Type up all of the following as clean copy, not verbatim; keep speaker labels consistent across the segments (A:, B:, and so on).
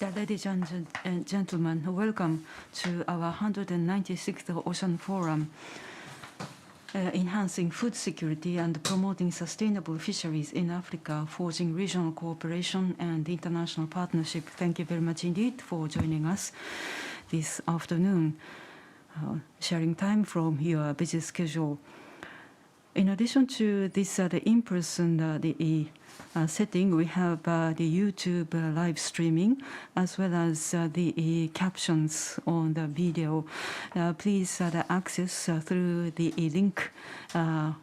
A: Ladies and gentlemen, welcome to our 196th Ocean Forum, Enhancing Food Security and Promoting Sustainable Fisheries in Africa, Forging Regional Cooperation and International Partnership. Thank you very much indeed for joining us this afternoon, sharing time from your busy schedule. In addition to this the in-person setting, we have the YouTube live streaming as well as the captions on the video. Please access through the link at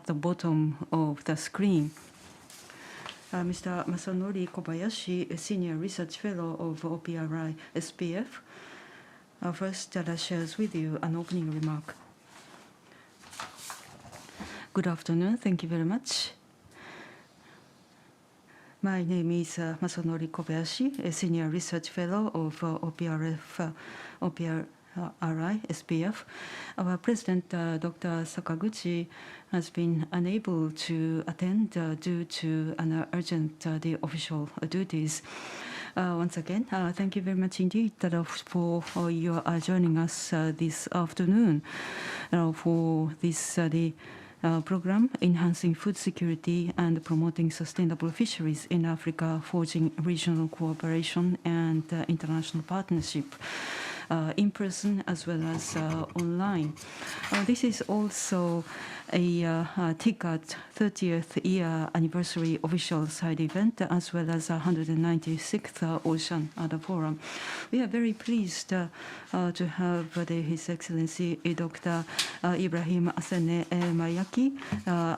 A: the bottom of the screen. Mr. Masanori Kobayashi, a Senior Research Fellow of OPRI SPF, first shares with you an opening remark. Good afternoon. Thank you very much. My name is Masanori Kobayashi, a Senior Research Fellow of OPRI SPF. Our President, Dr. Sakaguchi, has been unable to attend due to an urgent the official duties. Once again, thank you very much indeed for your joining us this afternoon for this the program, Enhancing Food Security and Promoting Sustainable Fisheries in Africa, Forging Regional Cooperation and International Partnership, in person as well as online. This is also a TICAD 30th year anniversary official side event as well as 196th Ocean Forum. We are very pleased to have His Excellency Dr. Ibrahim Asene Mayaki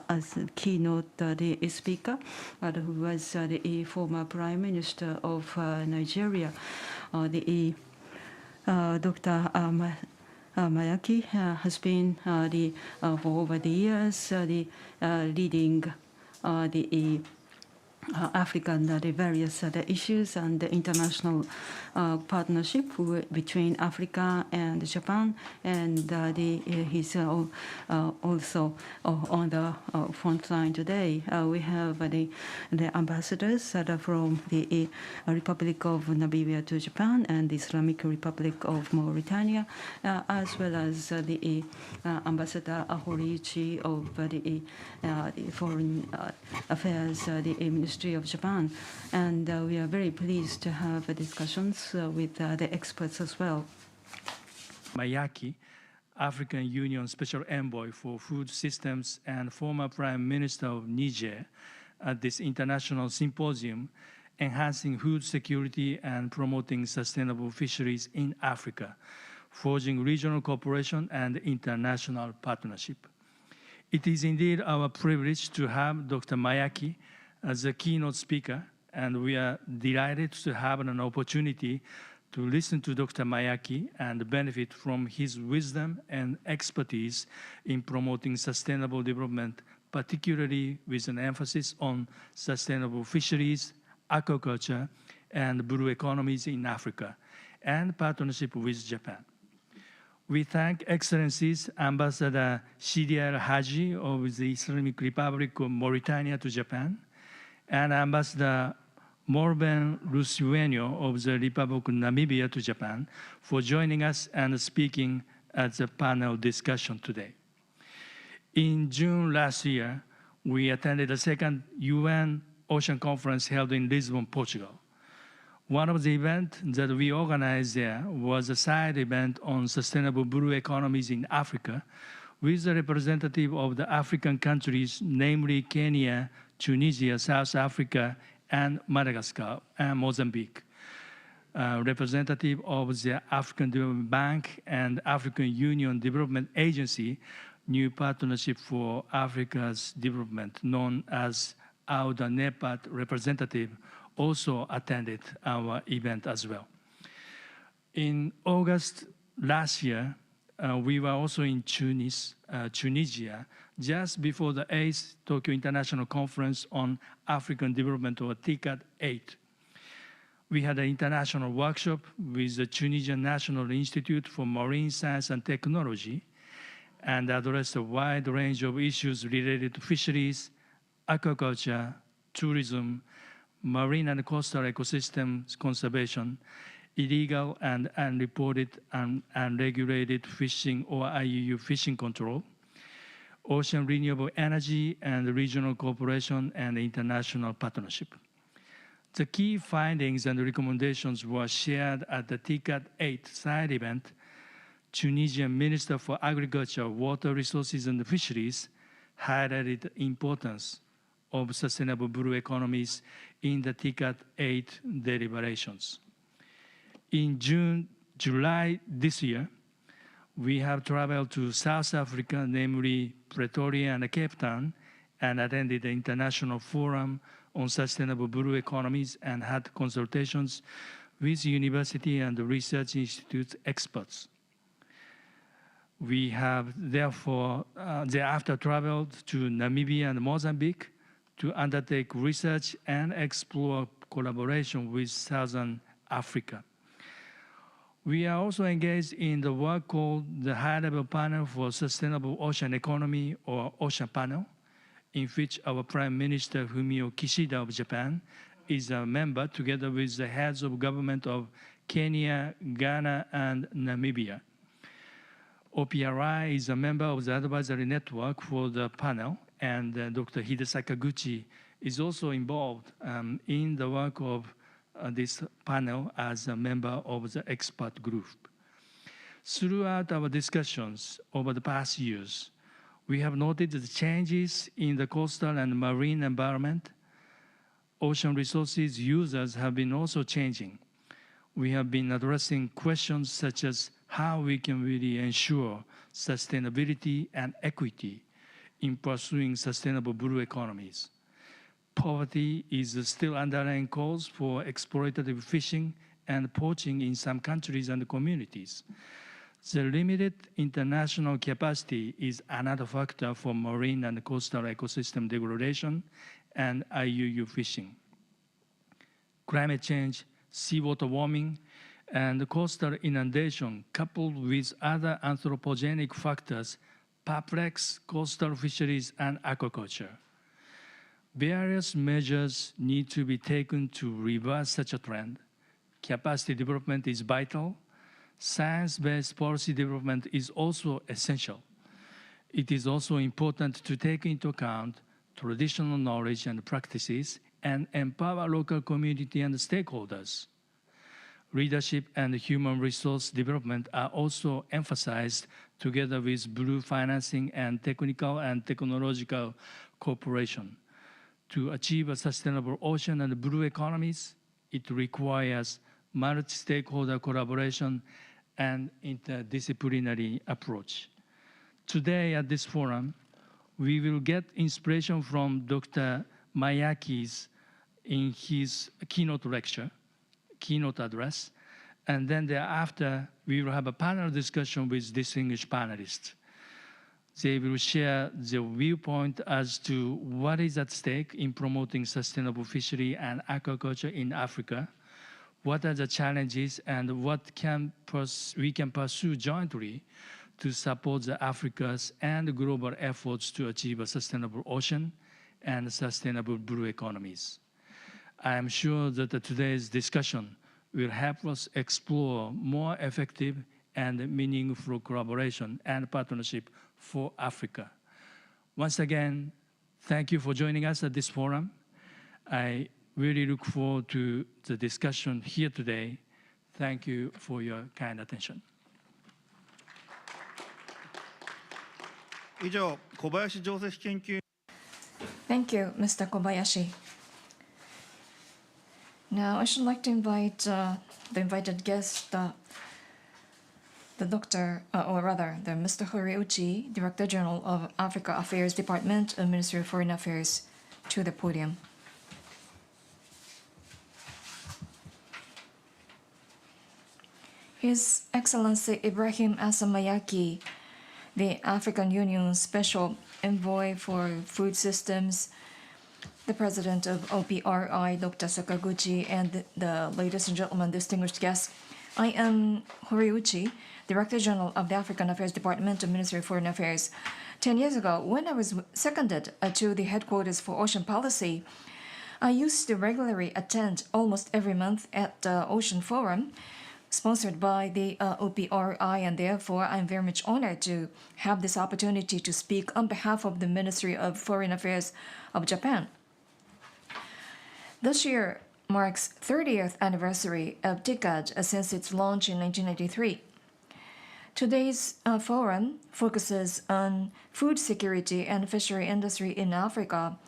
A: as keynote speaker, who was the former Prime Minister of Nigeria. Dr. Mayaki has been for over the years leading the African the various issues and the international partnership between Africa and Japan, and he's also on the front line today. We have the ambassadors from the Republic of Namibia to Japan and the Islamic Republic of Mauritania, as well as the Ambassador Horiuchi of the Foreign Affairs, the Ministry of Japan, and we are very pleased to have discussions with the experts as well.
B: Mayaki, African Union Special Envoy for Food Systems and former Prime Minister of Niger, at this international symposium, Enhancing Food Security and Promoting Sustainable Fisheries in Africa, Forging Regional Cooperation and International Partnership. It is indeed our privilege to have Dr. Mayaki as a keynote speaker, and we are delighted to have an opportunity to listen to Dr. Mayaki and benefit from his wisdom and expertise in promoting sustainable development, particularly with an emphasis on sustainable fisheries, aquaculture, and blue economies in Africa, and partnership with Japan. We thank Excellencies Ambassador Sidi El Haji of the Islamic Republic of Mauritania to Japan, and Ambassador Morben Lusuenio of the Republic of Namibia to Japan for joining us and speaking at the panel discussion today. In June last year, we attended the second UN Ocean Conference held in Lisbon, Portugal. One of the events that we organized there was a side event on sustainable blue economies in Africa with a representative of the African countries, namely Kenya, Tunisia, South Africa, and Madagascar, and Mozambique. Representative of the African Development Bank and African Union Development Agency, New Partnership for Africa's Development, known as AUDA NEPAD representative, also attended our event as well. In August last year, we were also in Tunisia, just before the 8th Tokyo International Conference on African Development, or TICAD 8. We had an international workshop with the Tunisian National Institute for Marine Science and Technology and addressed a wide range of issues related to fisheries, aquaculture, tourism, marine and coastal ecosystem conservation, illegal and unreported and unregulated fishing or IUU fishing control, ocean renewable energy and regional cooperation and international partnership. The key findings and recommendations were shared at the TICAD 8 side event. Tunisian Minister for Agriculture, Water Resources and Fisheries highlighted the importance of sustainable blue economies in the TICAD 8 deliberations. In July this year, we have traveled to South Africa, namely Pretoria and Cape Town, and attended the International Forum on Sustainable Blue Economies and had consultations with university and research institute experts. We have therefore thereafter traveled to Namibia and Mozambique to undertake research and explore collaboration with Southern Africa. We are also engaged in the work called the High-Level Panel for Sustainable Ocean Economy, or Ocean Panel, in which our Prime Minister Fumio Kishida of Japan is a member, together with the heads of government of Kenya, Ghana, and Namibia. OPRI is a member of the advisory network for the panel, and Dr. Hidesaka Guchi is also involved in the work of this panel as a member of the expert group. Throughout our discussions over the past years, we have noted the changes in the coastal and marine environment. Ocean resources users have been also changing. We have been addressing questions such as how we can really ensure sustainability and equity in pursuing sustainable blue economies. Poverty is still underlying cause for exploitative fishing and poaching in some countries and communities. The limited international capacity is another factor for marine and coastal ecosystem degradation and IUU fishing. Climate change, seawater warming, and coastal inundation, coupled with other anthropogenic factors, perplex coastal fisheries and aquaculture. Various measures need to be taken to reverse such a trend. Capacity development is vital. Science-based policy development is also essential. It is also important to take into account traditional knowledge and practices and empower local community and stakeholders. Leadership and human resource development are also emphasized together with blue financing and technical and technological cooperation. To achieve a sustainable ocean and blue economies, it requires multi-stakeholder collaboration and interdisciplinary approach. Today at this forum, we will get inspiration from Dr. Mayaki's in his keynote address, and then thereafter, we will have a panel discussion with distinguished panelists. They will share their viewpoint as to what is at stake in promoting sustainable fishery and aquaculture in Africa, what are the challenges, and what we can pursue jointly to support the Africa's and global efforts to achieve a sustainable ocean and sustainable blue economies. I am sure that today's discussion will help us explore more effective and meaningful collaboration and partnership for Africa. Once again, thank you for joining us at this forum. I really look forward to the discussion here today. Thank you for your kind attention.
C: 以上、小林上席研究。
D: Thank you, Mr. Kobayashi. Now, I should like to invite the invited guest, the Mr. Horiuchi, Director General of Africa Affairs Department of Ministry of Foreign Affairs, to the podium. His Excellency Ibrahim Asamayaki, the African Union Special Envoy for Food Systems, the President of OPRI, Dr. Sakaguchi, and the ladies and gentlemen, distinguished guests. I am Horiuchi, Director General of the African Affairs Department of Ministry of Foreign Affairs. 10 years ago, when I was seconded to the headquarters for ocean policy, I used to regularly attend almost every month at the Ocean Forum, sponsored by the OPRI, and therefore I'm very much honored to have this opportunity to speak on behalf of the Ministry of Foreign Affairs of Japan. This year marks 30th anniversary of TICAD since its launch in 1993. Today's forum focuses on food security and fishery industry in Africa.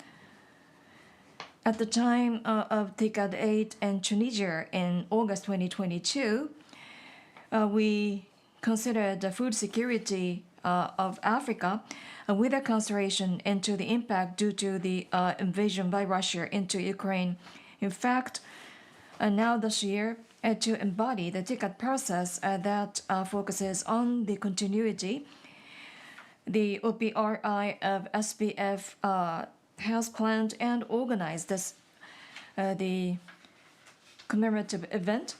D: At the time of TICAD 8 in Tunisia in August 2022, we considered the food security of Africa with a consideration into the impact due to the invasion by Russia into Ukraine. In fact, now this year, to embody the TICAD process that focuses on the continuity, the OPRI of SPF has planned and organized this the commemorative event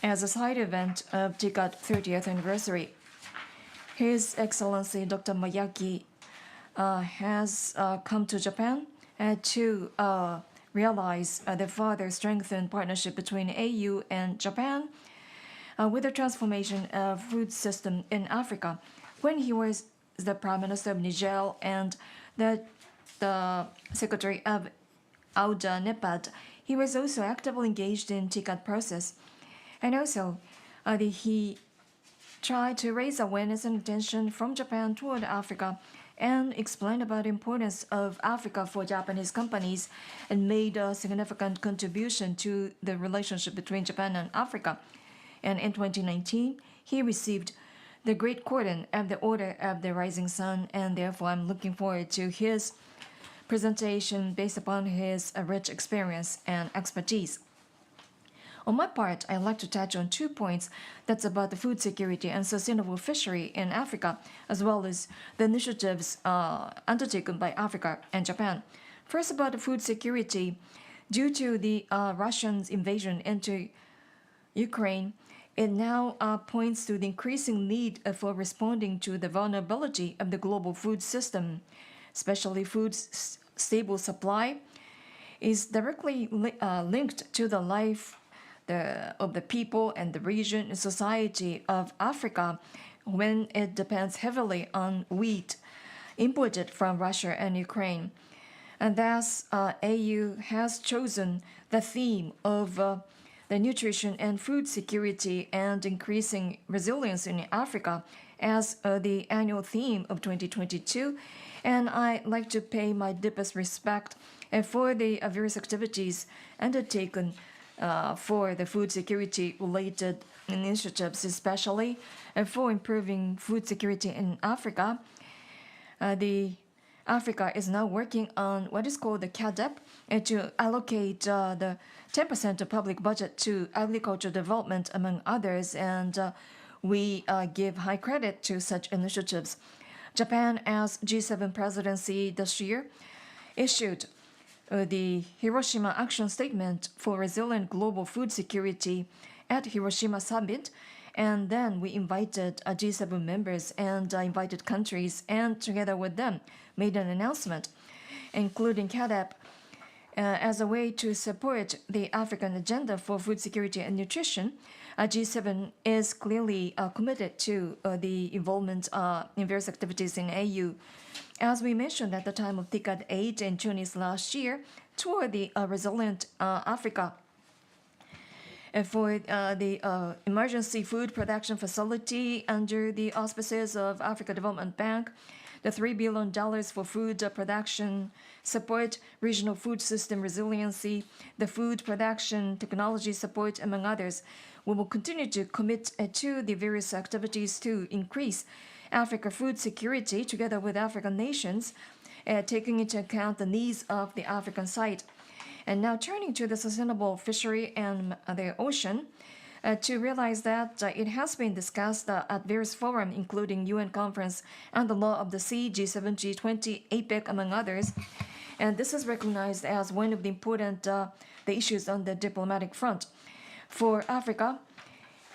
D: as a side event of TICAD 30th anniversary. His Excellency Dr. Mayaki has come to Japan to realize the further strengthened partnership between AU and Japan with the transformation of food system in Africa. When he was the Prime Minister of Niger and the Secretary of AUDA NEPAD, he was also actively engaged in TICAD process. And also, he tried to raise awareness and attention from Japan toward Africa and explained about the importance of Africa for Japanese companies and made a significant contribution to the relationship between Japan and Africa. And in 2019, he received the Great Cordon of the Order of the Rising Sun, and therefore I'm looking forward to his presentation based upon his rich experience and expertise. On my part, I'd like to touch on 2 points that's about the food security and sustainable fishery in Africa, as well as the initiatives undertaken by Africa and Japan. First, about the food security. Due to the Russian invasion into Ukraine, it now points to the increasing need for responding to the vulnerability of the global food system, especially food's stable supply is directly linked to the life of the people and the region and society of Africa when it depends heavily on wheat imported from Russia and Ukraine. And thus, AU has chosen the theme of the nutrition and food security and increasing resilience in Africa as the annual theme of 2022. And I'd like to pay my deepest respect for the various activities undertaken for the food security related initiatives, especially for improving food security in Africa. Africa is now working on what is called the CADEP to allocate the 10% of public budget to agriculture development, among others, and we give high credit to such initiatives. Japan, as G7 presidency this year, issued the Hiroshima Action Statement for Resilient Global Food Security at Hiroshima Summit, and then we invited G7 members and invited countries, and together with them made an announcement, including CADEP, as a way to support the African agenda for food security and nutrition. G7 is clearly committed to the involvement in various activities in AU. As we mentioned at the time of TICAD 8 in Tunis last year, toward the resilient Africa, for the emergency food production facility under the auspices of Africa Development Bank, the $3 billion for food production support, regional food system resiliency, the food production technology support, among others. We will continue to commit to the various activities to increase Africa food security together with African nations, taking into account the needs of the African side. And now turning to the sustainable fishery and the ocean, to realize that it has been discussed at various forums, including UN Conference on the Law of the Sea, G7, G20, APEC, among others. And this is recognized as one of the important the issues on the diplomatic front. For Africa,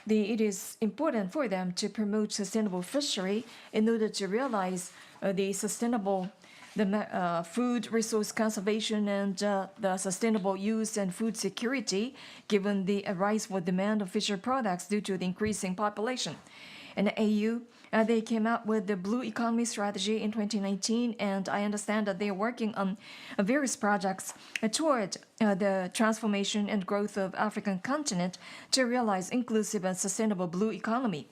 D: it is important for them to promote sustainable fishery in order to realize the sustainable the food resource conservation and the sustainable use and food security, given the rise for demand of fishery products due to the increasing population. And the AU, they came out with the Blue Economy strategy in 2019, and I understand that they are working on various projects toward the transformation and growth of African continent to realize inclusive and sustainable blue economy.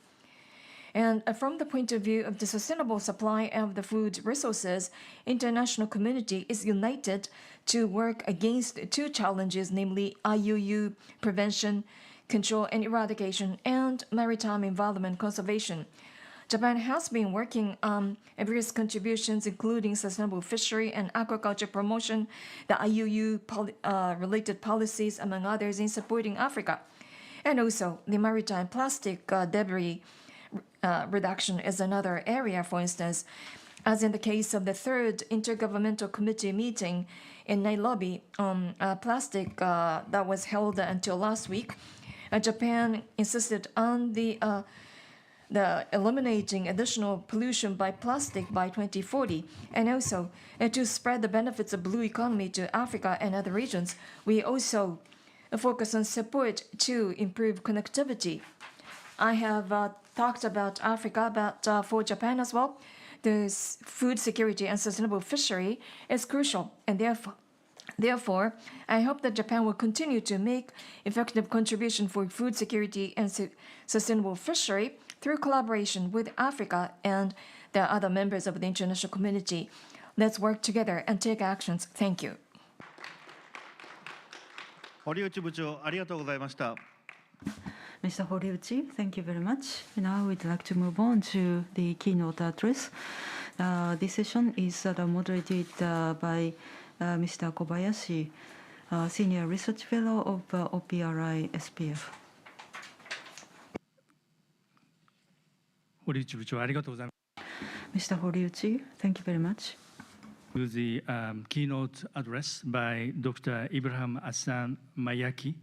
D: And from the point of view of the sustainable supply of the food resources, international community is united to work against two challenges, namely IUU prevention, control and eradication, and maritime environment conservation. Japan has been working on various contributions, including sustainable fishery and aquaculture promotion, the IUU related policies, among others, in supporting Africa. And also, the maritime plastic debris reduction is another area, for instance. As in the case of the third intergovernmental committee meeting in Nairobi on plastic that was held until last week, Japan insisted on the eliminating additional pollution by plastic by 2040, and also to spread the benefits of blue economy to Africa and other regions. We also focus on support to improve connectivity. I have talked about Africa, but for Japan as well, the food security and sustainable fishery is crucial, and therefore, I hope that Japan will continue to make effective contribution for food security and sustainable fishery through collaboration with Africa and the other members of the international community. Let's work together and take actions. Thank you.
C: 堀内部長、ありがとうございました。
A: Mr. Horiuchi, thank you very much. Now we'd like to move on to the keynote address. This session is moderated by Mr. Kobayashi, Senior Research Fellow of OPRI SPF.
B: 堀内部長、ありがとうございます。
A: Mr. Horiuchi, thank you very much.
B: To the keynote address by Dr. Ibrahim Hassan Mayaki.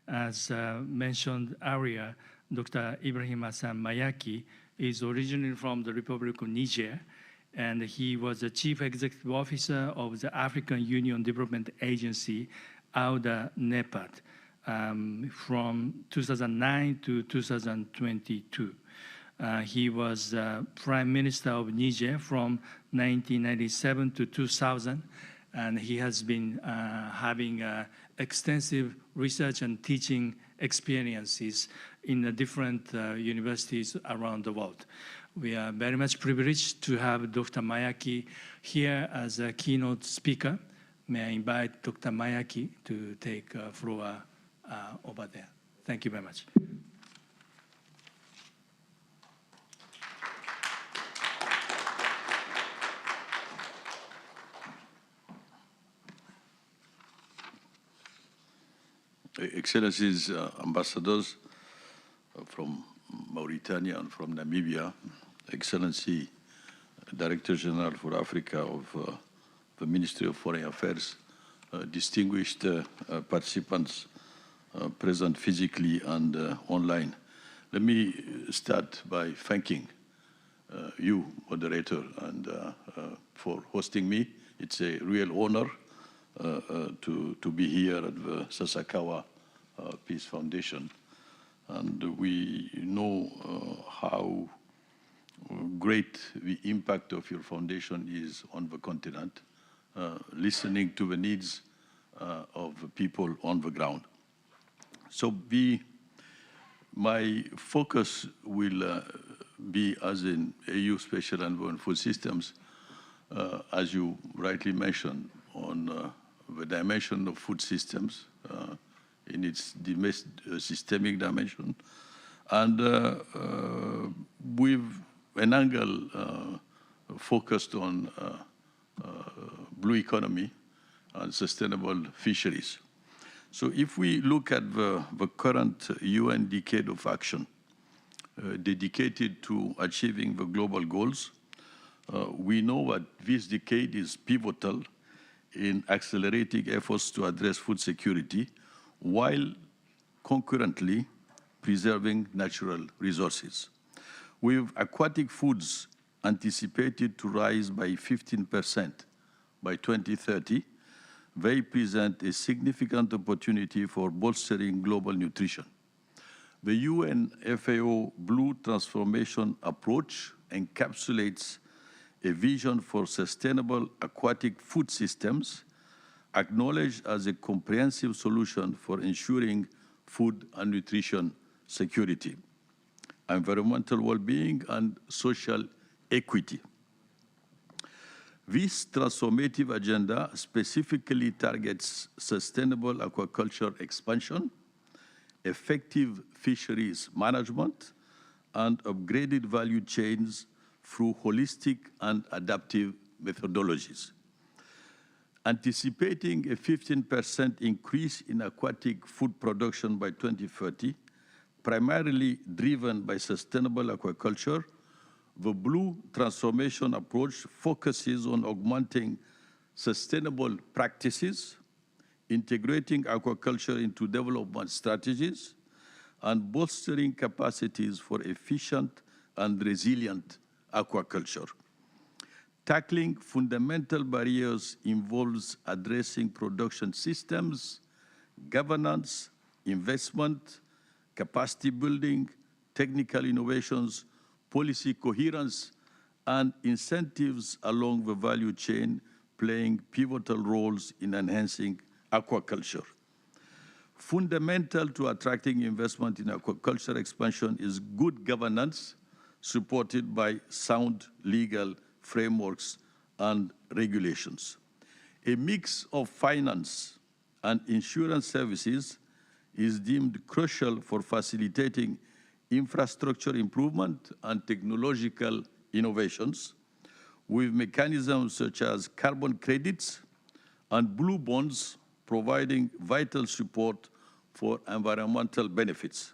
B: As mentioned earlier, Dr. Ibrahim Hassan Mayaki is originally from the Republic of Niger, and he was the Chief Executive Officer of the African Union Development Agency, AUDA NEPAD, from 2009 to 2022. He was Prime Minister of Niger from 1997 to 2000, and he has been having extensive research and teaching experiences in the different universities around the world. We are very much privileged to have Dr. Mayaki here as a keynote speaker. May I invite Dr. Mayaki to take floor over there. Thank you very much.
E: Excellencies, ambassadors from Mauritania and from Namibia, Excellency Director General for Africa of the Ministry of Foreign Affairs, distinguished participants present physically and online. Let me start by thanking you, moderator, and for hosting me. It's a real honor to be here at the Sasakawa Peace Foundation. And we know how great the impact of your foundation is on the continent, listening to the needs of the people on the ground. So my focus will be as an AU Special Envoy on Food Systems, as you rightly mentioned, on the dimension of food systems in its systemic dimension, and with an angle focused on blue economy and sustainable fisheries. So if we look at the current UN decade of action dedicated to achieving the global goals, we know that this decade is pivotal in accelerating efforts to address food security while concurrently preserving natural resources. With aquatic foods anticipated to rise by 15% by 2030, they present a significant opportunity for bolstering global nutrition. The UN FAO Blue Transformation approach encapsulates a vision for sustainable aquatic food systems, acknowledged as a comprehensive solution for ensuring food and nutrition security, environmental well-being, and social equity. This transformative agenda specifically targets sustainable aquaculture expansion, effective fisheries management, and upgraded value chains through holistic and adaptive methodologies. Anticipating a 15% increase in aquatic food production by 2030, primarily driven by sustainable aquaculture, the Blue Transformation approach focuses on augmenting sustainable practices, integrating aquaculture into development strategies, and bolstering capacities for efficient and resilient aquaculture. Tackling fundamental barriers involves addressing production systems, governance, investment, capacity building, technical innovations, policy coherence, and incentives along the value chain, playing pivotal roles in enhancing aquaculture. Fundamental to attracting investment in aquaculture expansion is good governance, supported by sound legal frameworks and regulations. A mix of finance and insurance services is deemed crucial for facilitating infrastructure improvement and technological innovations, with mechanisms such as carbon credits and blue bonds providing vital support for environmental benefits.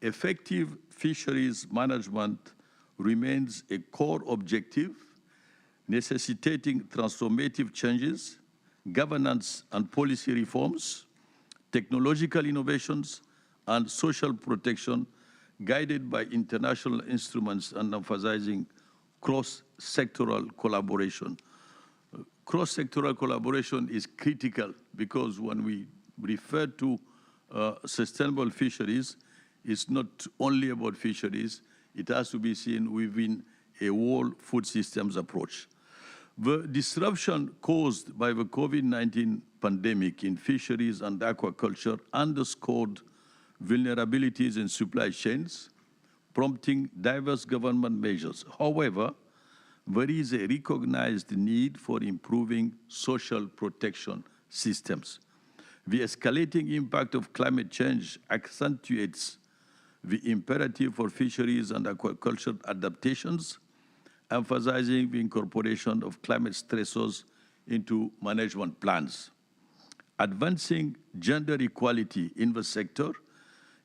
E: Effective fisheries management remains a core objective, necessitating transformative changes, governance and policy reforms, technological innovations, and social protection, guided by international instruments and emphasizing cross-sectoral collaboration. Cross-sectoral collaboration is critical because when we refer to sustainable fisheries, it's not only about fisheries, it has to be seen within a whole food systems approach. The disruption caused by the COVID-19 pandemic in fisheries and aquaculture underscored vulnerabilities in supply chains, prompting diverse government measures. However, there is a recognized need for improving social protection systems. The escalating impact of climate change accentuates the imperative for fisheries and aquaculture adaptations, emphasizing the incorporation of climate stressors into management plans. Advancing gender equality in the sector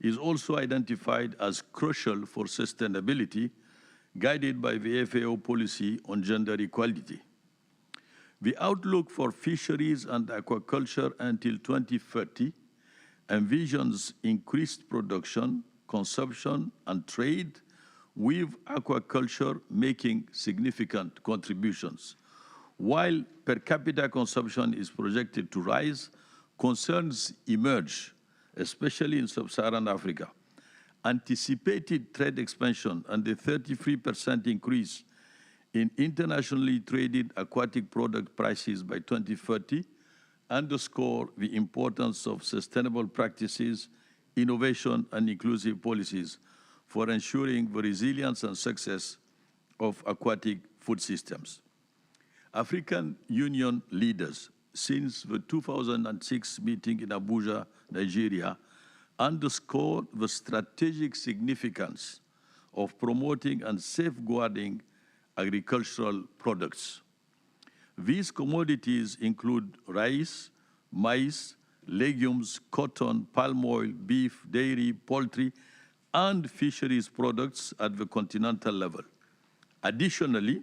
E: is also identified as crucial for sustainability, guided by the FAO policy on gender equality. The outlook for fisheries and aquaculture until 2030 envisions increased production, consumption, and trade, with aquaculture making significant contributions. While per capita consumption is projected to rise, concerns emerge, especially in sub-Saharan Africa. Anticipated trade expansion and the 33% increase in internationally traded aquatic product prices by 2030 underscore the importance of sustainable practices, innovation, and inclusive policies for ensuring the resilience and success of aquatic food systems. African Union leaders, since the 2006 meeting in Abuja, Nigeria, underscored the strategic significance of promoting and safeguarding agricultural products. These commodities include rice, maize, legumes, cotton, palm oil, beef, dairy, poultry, and fisheries products at the continental level. Additionally,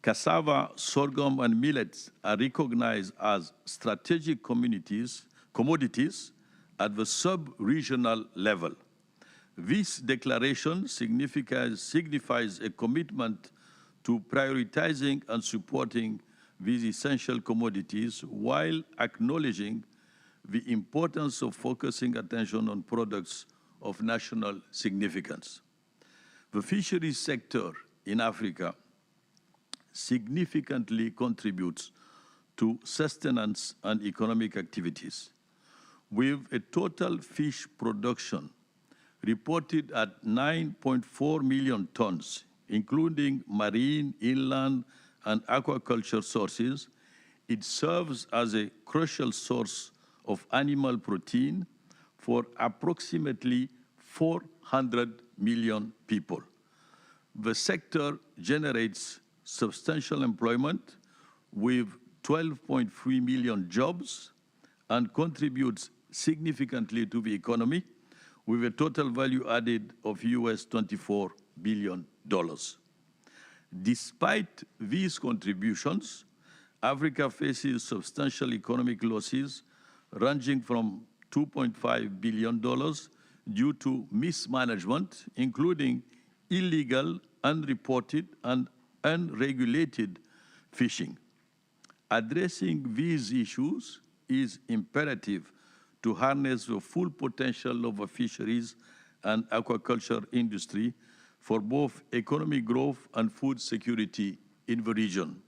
E: cassava, sorghum, and millets are recognized as strategic commodities at the sub-regional level. This declaration signifies a commitment to prioritizing and supporting these essential commodities while acknowledging the importance of focusing attention on products of national significance. The fisheries sector in Africa significantly contributes to sustenance and economic activities, with a total fish production reported at 9.4 million tons, including marine, inland, and aquaculture sources. It serves as a crucial source of animal protein for approximately 400 million people. The sector generates substantial employment with 12.3 million jobs and contributes significantly to the economy with a total value added of US $24 billion. Despite these contributions, Africa faces substantial economic losses ranging from $2.5 billion due to mismanagement, including illegal, unreported, and unregulated fishing. Addressing these issues is imperative to harness the full potential of the fisheries and aquaculture industry for both economic growth and food security in the region.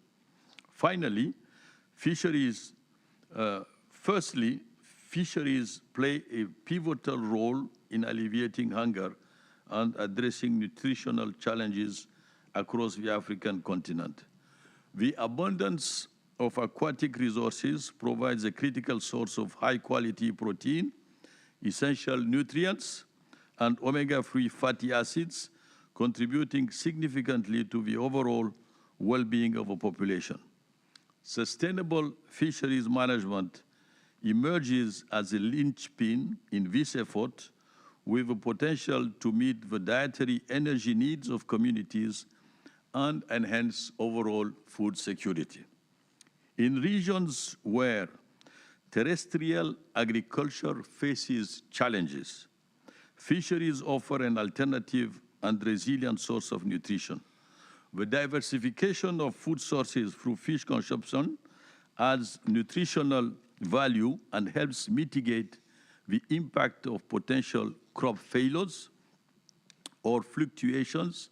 E: Finally, fisheries play a pivotal role in alleviating hunger and addressing nutritional challenges across the African continent. The abundance of aquatic resources provides a critical source of high-quality protein, essential nutrients, and omega-3 fatty acids, contributing significantly to the overall well-being of a population. Sustainable fisheries management emerges as a linchpin in this effort, with the potential to meet the dietary energy needs of communities and enhance overall food security. In regions where terrestrial agriculture faces challenges, fisheries offer an alternative and resilient source of nutrition. The diversification of food sources through fish consumption adds nutritional value and helps mitigate the impact of potential crop failures or fluctuations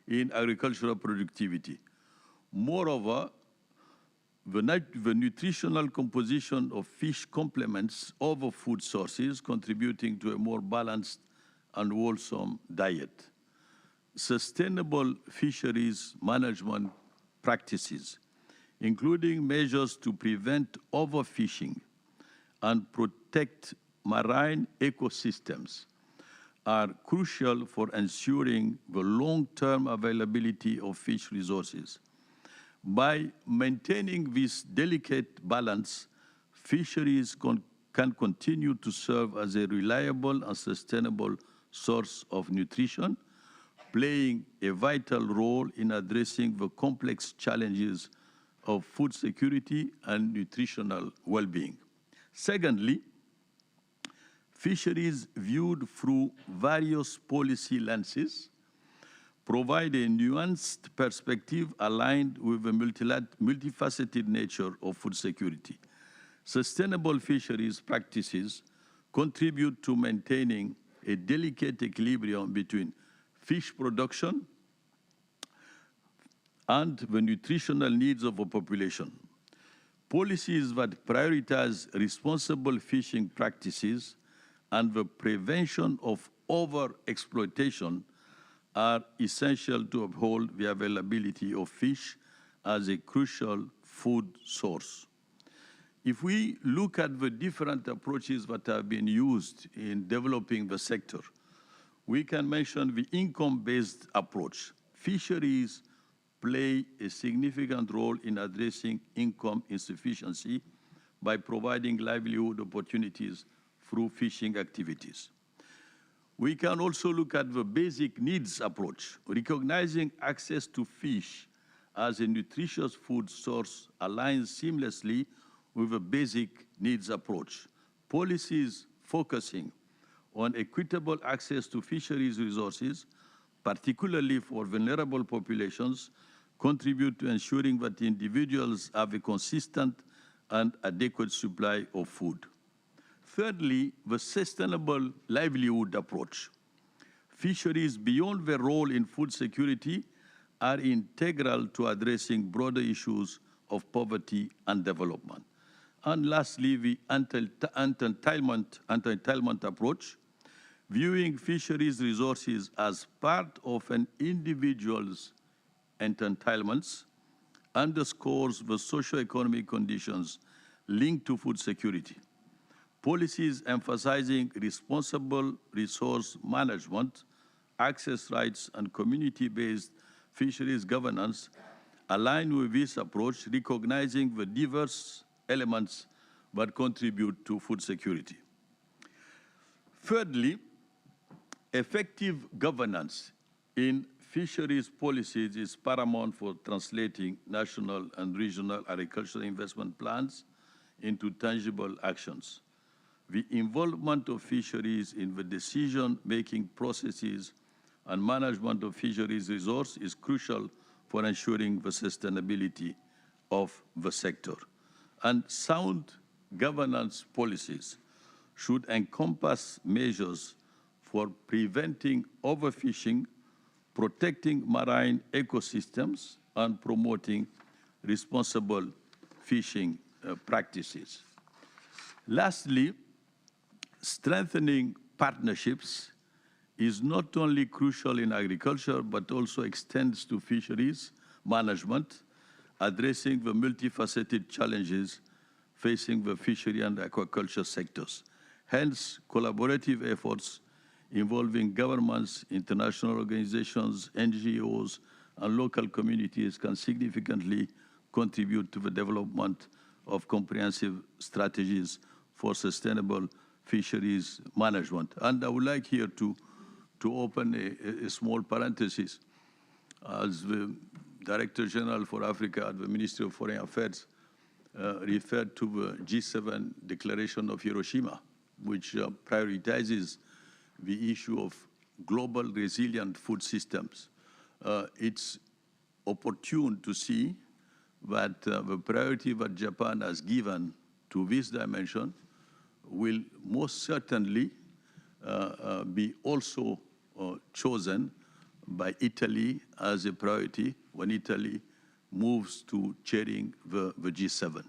E: in agricultural productivity. Moreover, the nutritional composition of fish complements other food sources, contributing to a more balanced and wholesome diet. Sustainable fisheries management practices, including measures to prevent overfishing and protect marine ecosystems, are crucial for ensuring the long-term availability of fish resources. By maintaining this delicate balance, fisheries can continue to serve as a reliable and sustainable source of nutrition, playing a vital role in addressing the complex challenges of food security and nutritional well-being. Secondly, fisheries viewed through various policy lenses provide a nuanced perspective aligned with the multifaceted nature of food security. Sustainable fisheries practices contribute to maintaining a delicate equilibrium between fish production and the nutritional needs of a population. Policies that prioritize responsible fishing practices and the prevention of overexploitation are essential to uphold the availability of fish as a crucial food source. If we look at the different approaches that have been used in developing the sector, we can mention the income-based approach. Fisheries play a significant role in addressing income insufficiency by providing livelihood opportunities through fishing activities. We can also look at the basic needs approach, recognizing access to fish as a nutritious food source aligns seamlessly with a basic needs approach. Policies focusing on equitable access to fisheries resources, particularly for vulnerable populations, contribute to ensuring that individuals have a consistent and adequate supply of food. Thirdly, the sustainable livelihood approach. Fisheries, beyond their role in food security, are integral to addressing broader issues of poverty and development. And lastly, the anti-entitlement approach, viewing fisheries resources as part of an individual's entitlements, underscores the socio-economic conditions linked to food security. Policies emphasizing responsible resource management, access rights, and community-based fisheries governance align with this approach, recognizing the diverse elements that contribute to food security. Thirdly, effective governance in fisheries policies is paramount for translating national and regional agricultural investment plans into tangible actions. The involvement of fisheries in the decision-making processes and management of fisheries resource is crucial for ensuring the sustainability of the sector. And sound governance policies should encompass measures for preventing overfishing, protecting marine ecosystems, and promoting responsible fishing practices. Lastly, strengthening partnerships is not only crucial in agriculture, but also extends to fisheries management, addressing the multifaceted challenges facing the fishery and aquaculture sectors. Hence, collaborative efforts involving governments, international organizations, NGOs, and local communities can significantly contribute to the development of comprehensive strategies for sustainable fisheries management. And I would like here to open a small parenthesis. As the Director General for Africa at the Ministry of Foreign Affairs referred to the G7 Declaration of Hiroshima, which prioritizes the issue of global resilient food systems. It's opportune to see that the priority that Japan has given to this dimension will most certainly be also chosen by Italy as a priority when Italy moves to chairing the G7.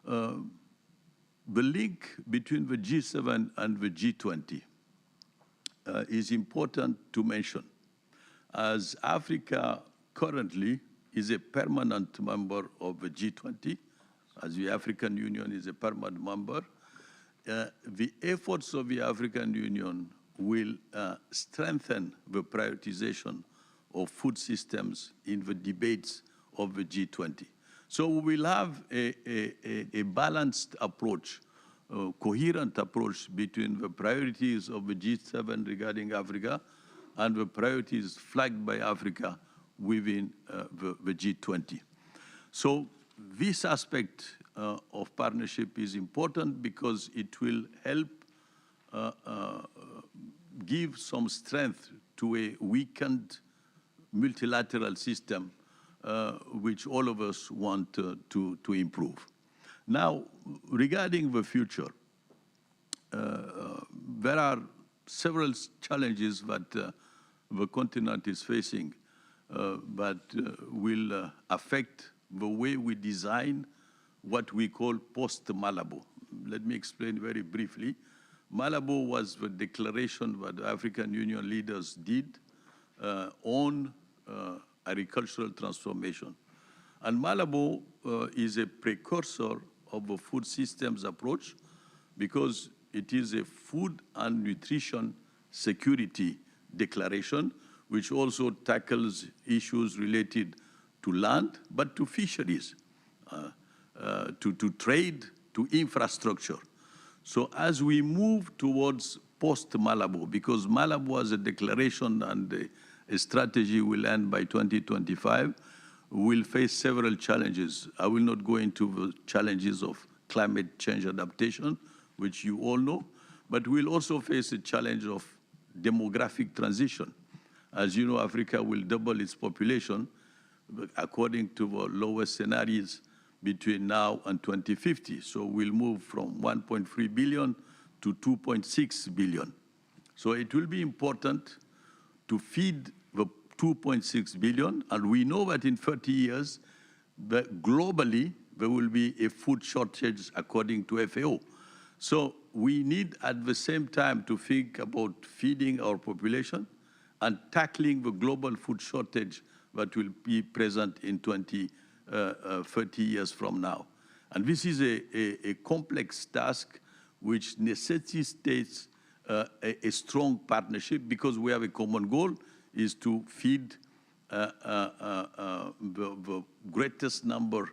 E: The link between the G7 and the G20 is important to mention, as Africa currently is a permanent member of the G20, as the African Union is a permanent member. The efforts of the African Union will strengthen the prioritization of food systems in the debates of the G20. So we will have a balanced approach, coherent approach between the priorities of the G7 regarding Africa and the priorities flagged by Africa within the G20. So this aspect of partnership is important because it will help give some strength to a weakened multilateral system which all of us want to improve. Now, regarding the future, there are several challenges that the continent is facing that will affect the way we design what we call post-Malabo. Let me explain very briefly. Malabo was the declaration that the African Union leaders did on agricultural transformation. And Malabo is a precursor of a food systems approach because it is a food and nutrition security declaration, which also tackles issues related to land, but to fisheries, to trade, to infrastructure. So as we move towards post-Malabo, because Malabo was a declaration and a strategy will end by 2025, we'll face several challenges. I will not go into the challenges of climate change adaptation, which you all know, but we'll also face a challenge of demographic transition. As you know, Africa will double its population according to the lowest scenarios, between now and 2050. So we'll move from 1.3 billion to 2.6 billion. So it will be important to feed the 2.6 billion, and we know that in 30 years, globally, there will be a food shortage according to FAO. So we need at the same time to think about feeding our population and tackling the global food shortage that will be present in 30 years from now. And this is a complex task which necessitates a strong partnership, because we have a common goal, is to feed the greatest number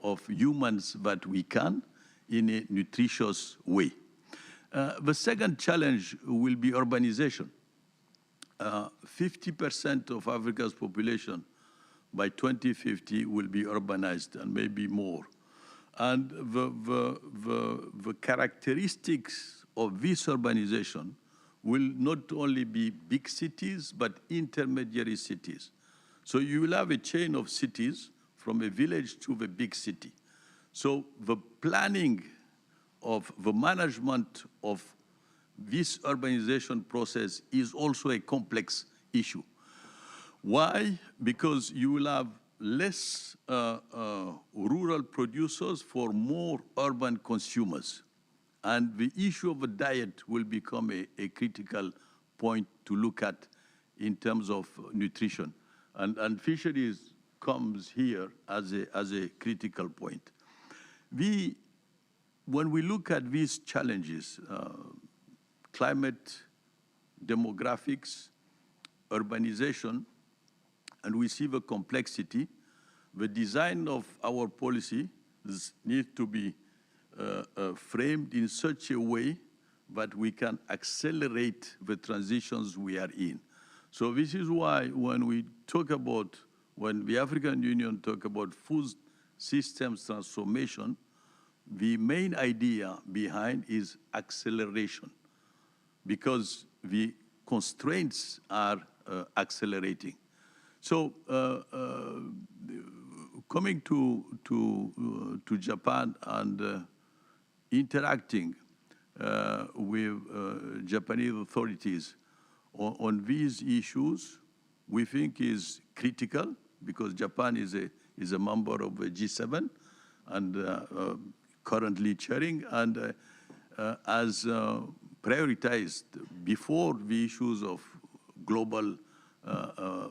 E: of humans that we can in a nutritious way. The second challenge will be urbanization. 50% of Africa's population by 2050 will be urbanized, and maybe more. And the characteristics of this urbanization will not only be big cities, but intermediary cities. So you will have a chain of cities from a village to the big city. So the planning of the management of this urbanization process is also a complex issue. Why? Because you will have less rural producers for more urban consumers. And the issue of the diet will become a critical point to look at in terms of nutrition. And fisheries comes here as a critical point. When we look at these challenges, climate, demographics, urbanization, and we see the complexity, the design of our policy needs to be framed in such a way that we can accelerate the transitions we are in. So this is why when the African Union talk about food systems transformation, the main idea behind is acceleration, because the constraints are accelerating. So coming to Japan and interacting with Japanese authorities on these issues, we think is critical, because Japan is a member of the G7 and currently chairing, and as prioritized before the issues of global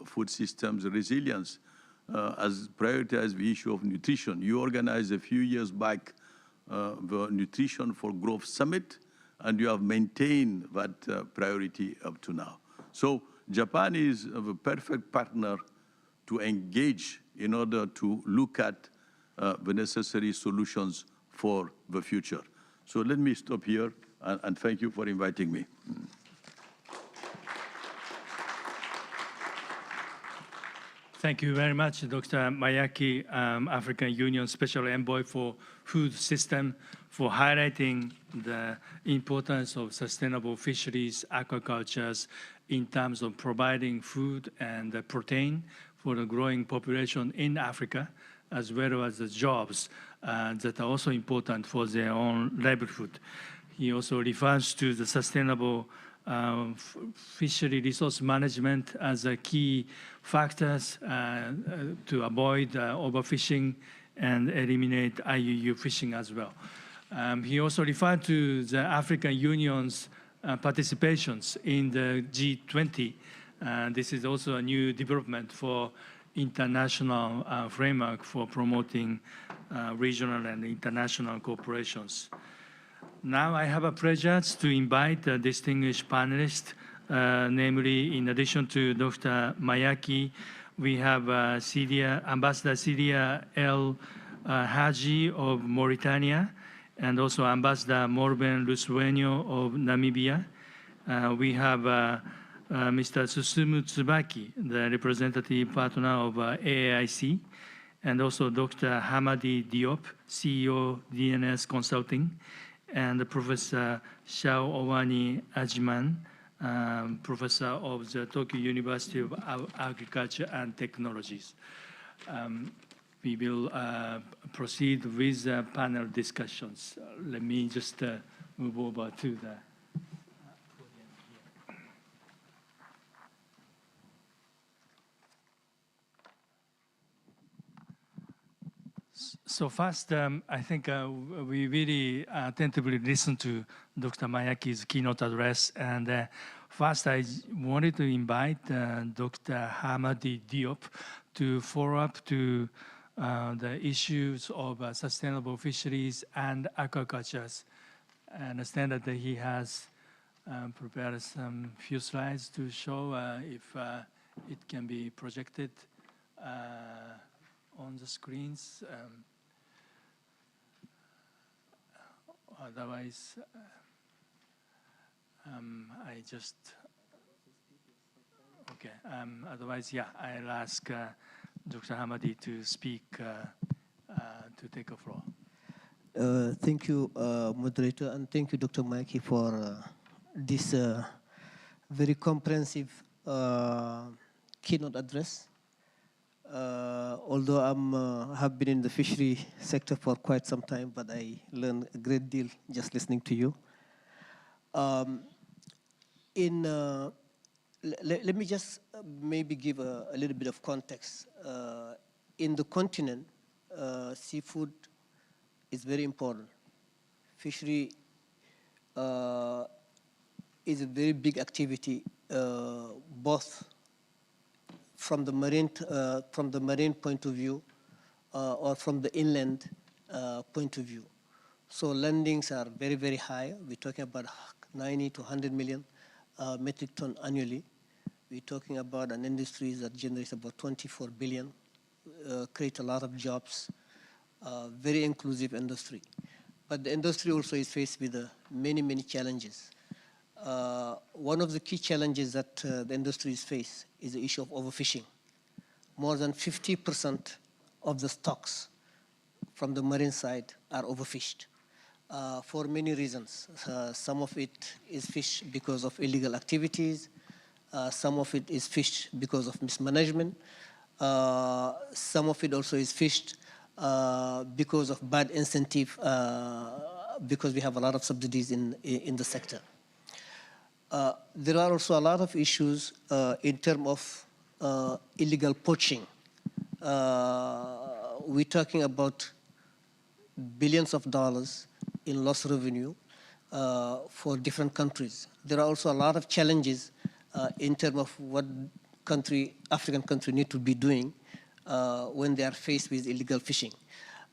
E: food systems resilience, as prioritized the issue of nutrition. You organized a few years back the Nutrition for Growth Summit, and you have maintained that priority up to now. So Japan is the perfect partner to engage in order to look at the necessary solutions for the future. So let me stop here, and thank you for inviting me.
B: Thank you very much, Dr. Mayaki, African Union Special Envoy for Food System, for highlighting the importance of sustainable fisheries, aquacultures, in terms of providing food and protein for the growing population in Africa, as well as the jobs that are also important for their own livelihood. He also refers to the sustainable fishery resource management as a key factors to avoid overfishing and eliminate IUU fishing as well. He also referred to the African Union's participations in the G20. This is also a new development for international framework for promoting regional and international cooperations. Now I have a pleasure to invite a distinguished panelist, namely, in addition to Dr. Mayaki, we have Ambassador Celia El Haji of Mauritania, and also Ambassador Morben Lusueño of Namibia. We have Mr. Susumu Tsubaki, the representative partner of AAIC, and also Dr. Hamadi Diop, CEO, DNS Consulting, and Professor Shao Owani Ajiman, Professor of the Tokyo University of Agriculture and Technologies. we will proceed with the panel discussions. Let me just move over to the podium here. So first, I think we really attentively listened to Dr. Mayaki's keynote address. And first, I wanted to invite Dr. Hamadi Diop to follow up to the issues of sustainable fisheries and aquaculture. I understand that he has prepared some few slides to show if it can be projected on the screens. Otherwise, I just, okay. Otherwise, yeah, I'll ask Dr. Hamadi to speak, to take a floor.
F: Thank you, moderator, and thank you, Dr. Maiki, for this very comprehensive keynote address. Although I have been in the fishery sector for quite some time, but I learned a great deal just listening to you. Let me just maybe give a little bit of context. In the continent, seafood is very important. Fishery is a very big activity, both from the marine point of view or from the inland point of view. So landings are very, very high. We're talking about 90 to 100 million metric ton annually. We're talking about an industry that generates about 24 billion, create a lot of jobs, very inclusive industry. But the industry also is faced with many, many challenges. One of the key challenges that the industry is faced is the issue of overfishing. More than 50% of the stocks from the marine side are overfished for many reasons. Some of it is fished because of illegal activities. Some of it is fished because of mismanagement. Some of it also is fished because of bad incentive, because we have a lot of subsidies in the sector. There are also a lot of issues in terms of illegal poaching. We're talking about billions of dollars in lost revenue for different countries. There are also a lot of challenges in terms of what African countries need to be doing when they are faced with illegal fishing.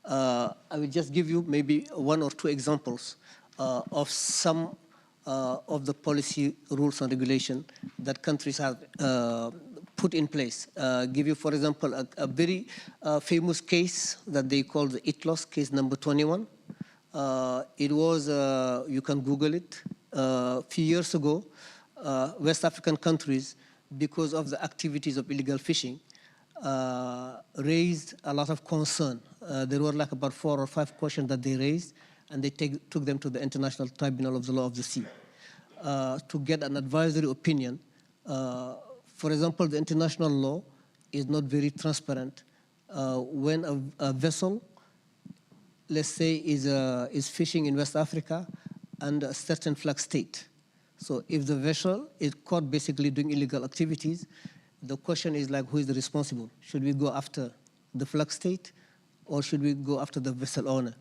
F: I will just give you maybe one or two examples of some of the policy rules and regulation that countries have put in place. Give you, for example, a very famous case that they call the ITLOS case number 21. It was, you can Google it, a few years ago, West African countries, because of the activities of illegal fishing, raised a lot of concern. There were like about 4 or 5 questions that they raised, and they took them to the International Tribunal of the Law of the Sea to get an advisory opinion. For example, the international law is not very transparent. When a vessel, let's say, is fishing in West Africa under a certain flag state. So if the vessel is caught basically doing illegal activities, the question is like, who is the responsible? Should we go after the flag state, or should we go after the vessel owner?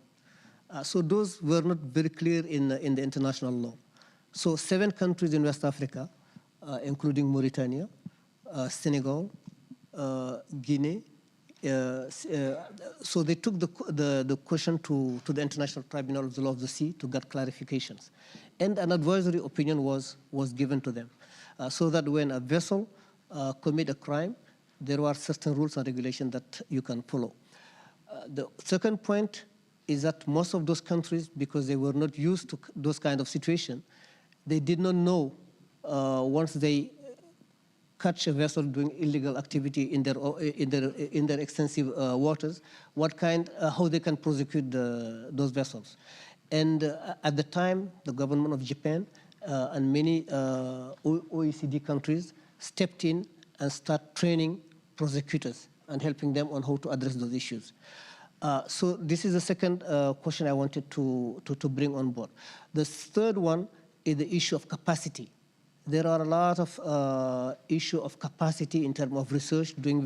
F: So those were not very clear in the international law. So 7 countries in West Africa, including Mauritania, Senegal, Guinea, so they took the question to the International Tribunal of the Law of the Sea to get clarifications. And an advisory opinion was given to them, so that when a vessel commit a crime, there are certain rules and regulations that you can follow. The second point is that most of those countries, because they were not used to those kind of situations, they did not know once they catch a vessel doing illegal activity in their extensive waters, how they can prosecute those vessels. And at the time, the government of Japan and many OECD countries stepped in and start training prosecutors and helping them on how to address those issues. So this is the second question I wanted to bring on board. The third one is the issue of capacity. There are a lot of issue of capacity in terms of research, doing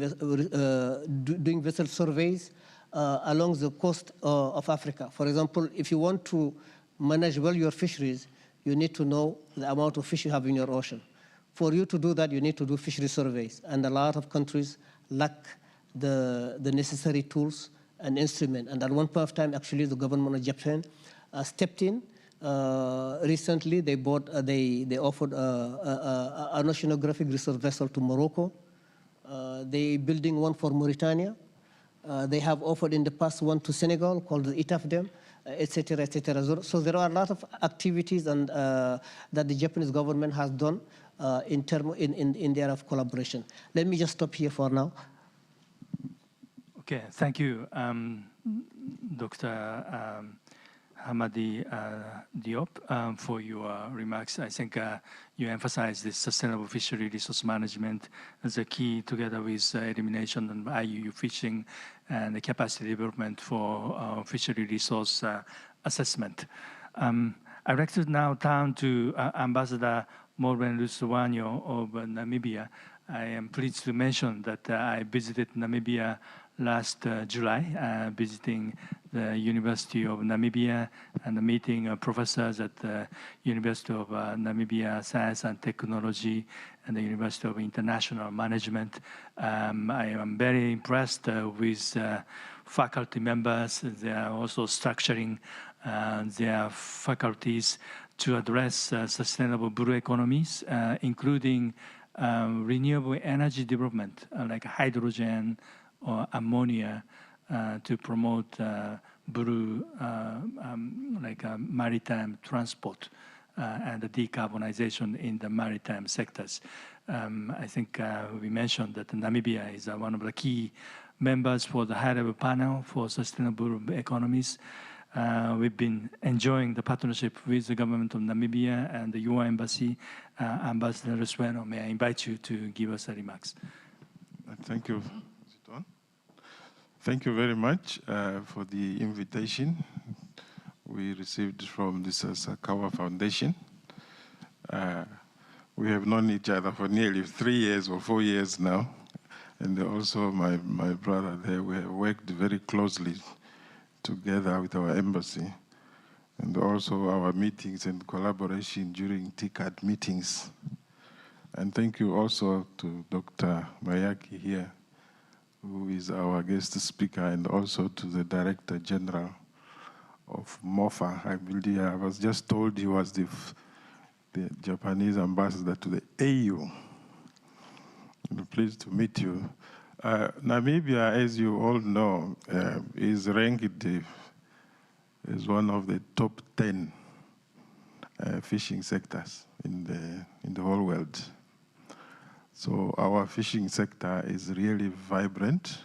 F: vessel surveys along the coast of Africa. For example, if you want to manage well your fisheries, you need to know the amount of fish you have in your ocean. For you to do that, you need to do fishery surveys, and a lot of countries lack the necessary tools and instruments. And at one point of time, actually, the government of Japan stepped in. Recently, they offered an oceanographic research vessel to Morocco. They building one for Mauritania. They have offered in the past one to Senegal called the ITAF Dam, etc., etc. So there are a lot of activities and that the Japanese government has done in the area of collaboration. Let me just stop here for now.
B: Okay, thank you, Dr. Hamadi Diop, for your remarks. I think you emphasize this sustainable fishery resource management as a key, together with elimination of IUU fishing and the capacity development for fishery resource assessment. I'd like to now turn to Ambassador Morben Lusuwanyo of Namibia. I am pleased to mention that I visited Namibia last July, visiting the University of Namibia and meeting professors at the University of Namibia Science and Technology and the University of International Management. I am very impressed with faculty members. They are also structuring their faculties to address sustainable blue economies, including renewable energy development, like hydrogen or ammonia, to promote blue, maritime transport and the decarbonization in the maritime sectors. I think we mentioned that Namibia is one of the key members for the high-level panel for sustainable economies. We've been enjoying the partnership with the government of Namibia and the UN Embassy. Ambassador Lusuwanyo, may I invite you to give us the remarks?
G: Thank you. Thank you very much for the invitation we received from the Sasakawa Foundation. We have known each other for nearly 3 years or 4 years now. And also my brother there, we have worked very closely together with our embassy, and also our meetings and collaboration during TICAD meetings. And thank you also to Dr. Mayaki here, who is our guest speaker, and also to the Director General of MOFA. I believe I was just told he was the Japanese ambassador to the AU. I'm pleased to meet you. Namibia, as you all know, is ranked as one of the top 10 fishing sectors in the whole world. So our fishing sector is really vibrant,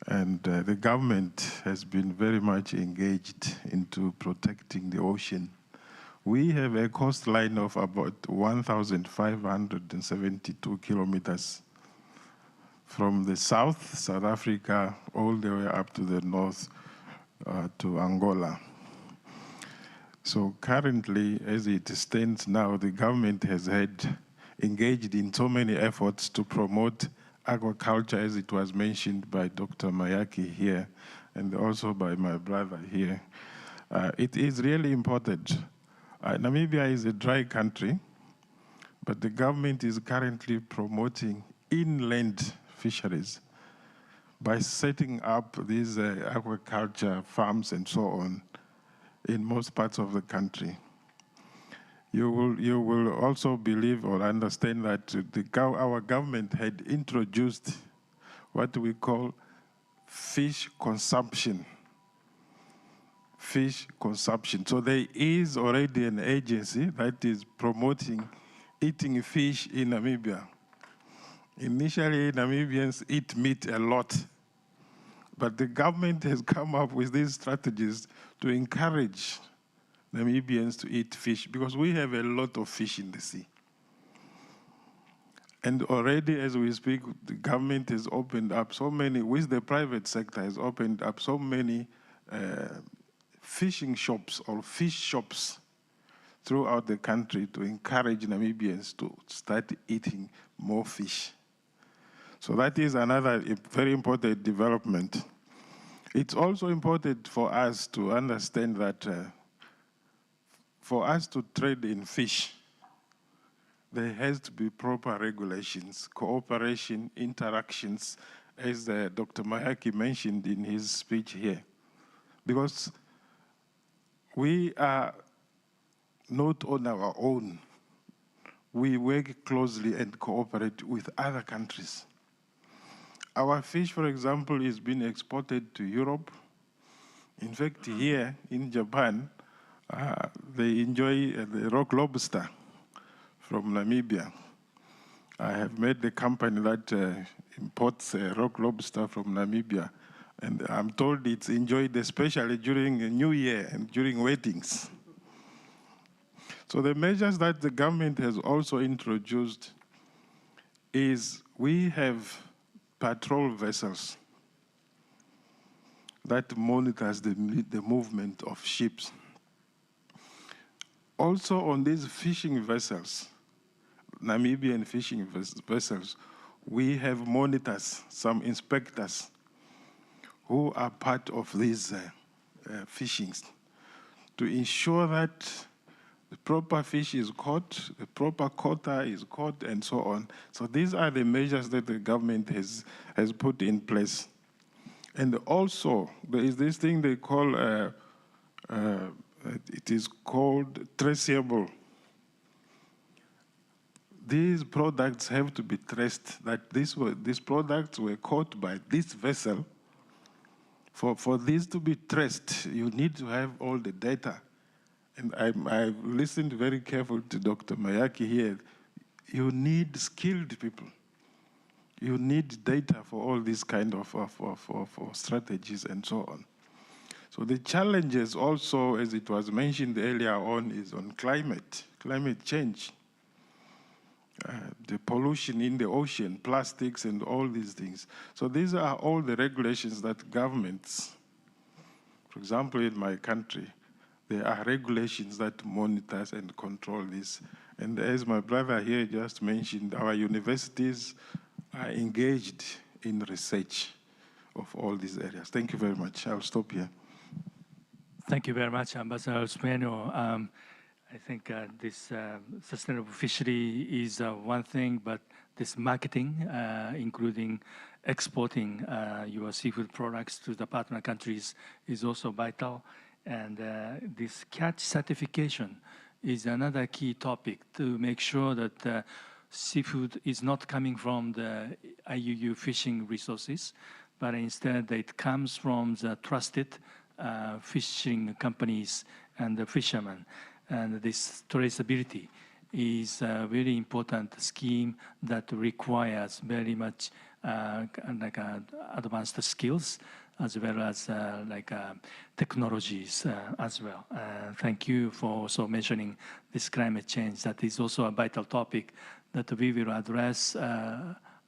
G: and the government has been very much engaged into protecting the ocean. We have a coastline of about 1,572 kilometers from the south, South Africa, all the way up to the north to Angola. So currently, as it stands now, the government has engaged in so many efforts to promote aquaculture, as it was mentioned by Dr. Mayaki here, and also by my brother here. It is really important. Namibia is a dry country, but the government is currently promoting inland fisheries by setting up these aquaculture farms and so on in most parts of the country. You will also believe or understand that our government had introduced what we call fish consumption. Fish consumption. So there is already an agency that is promoting eating fish in Namibia. Initially, Namibians eat meat a lot, but the government has come up with these strategies to encourage Namibians to eat fish, because we have a lot of fish in the sea. And already as we speak, the government has opened up so many, with the private sector has opened up so many fishing shops or fish shops throughout the country to encourage Namibians to start eating more fish. So that is another very important development. It's also important for us to understand that for us to trade in fish, there has to be proper regulations, cooperation, interactions, as Dr. Mayaki mentioned in his speech here. Because we are not on our own. We work closely and cooperate with other countries. Our fish, for example, is being exported to Europe. In fact, here in Japan, they enjoy the rock lobster from Namibia. I have met the company that imports rock lobster from Namibia, and I'm told it's enjoyed especially during New Year and during weddings. So the measures that the government has also introduced is we have patrol vessels that monitors the movement of ships. Also on these fishing vessels, Namibian fishing vessels, we have monitors, some inspectors who are part of these fishings to ensure that the proper fish is caught, the proper quota is caught, and so on. So these are the measures that the government has put in place. And also, there is this thing they call, it is called traceable. These products have to be traced, that these products were caught by this vessel. For this to be traced, you need to have all the data. And I've listened very carefully to Dr. Mayaki here. You need skilled people. You need data for all these kind of strategies and so on. So the challenges also, as it was mentioned earlier on, is on climate change. The pollution in the ocean, plastics and all these things. So these are all the regulations that governments, for example, in my country, there are regulations that monitors and control this. And as my brother here just mentioned, our universities are engaged in research of all these areas. Thank you very much. I'll stop here.
B: Thank you very much, Ambassador Spaniel. I think this sustainable fishery is one thing, but this marketing, including exporting your seafood products to the partner countries, is also vital. And this catch certification is another key topic to make sure that seafood is not coming from the IUU fishing resources, but instead it comes from the trusted fishing companies and the fishermen. And this traceability is a very important scheme that requires very much advanced skills as well as technologies as well. Thank you for also mentioning this climate change. That is also a vital topic that we will address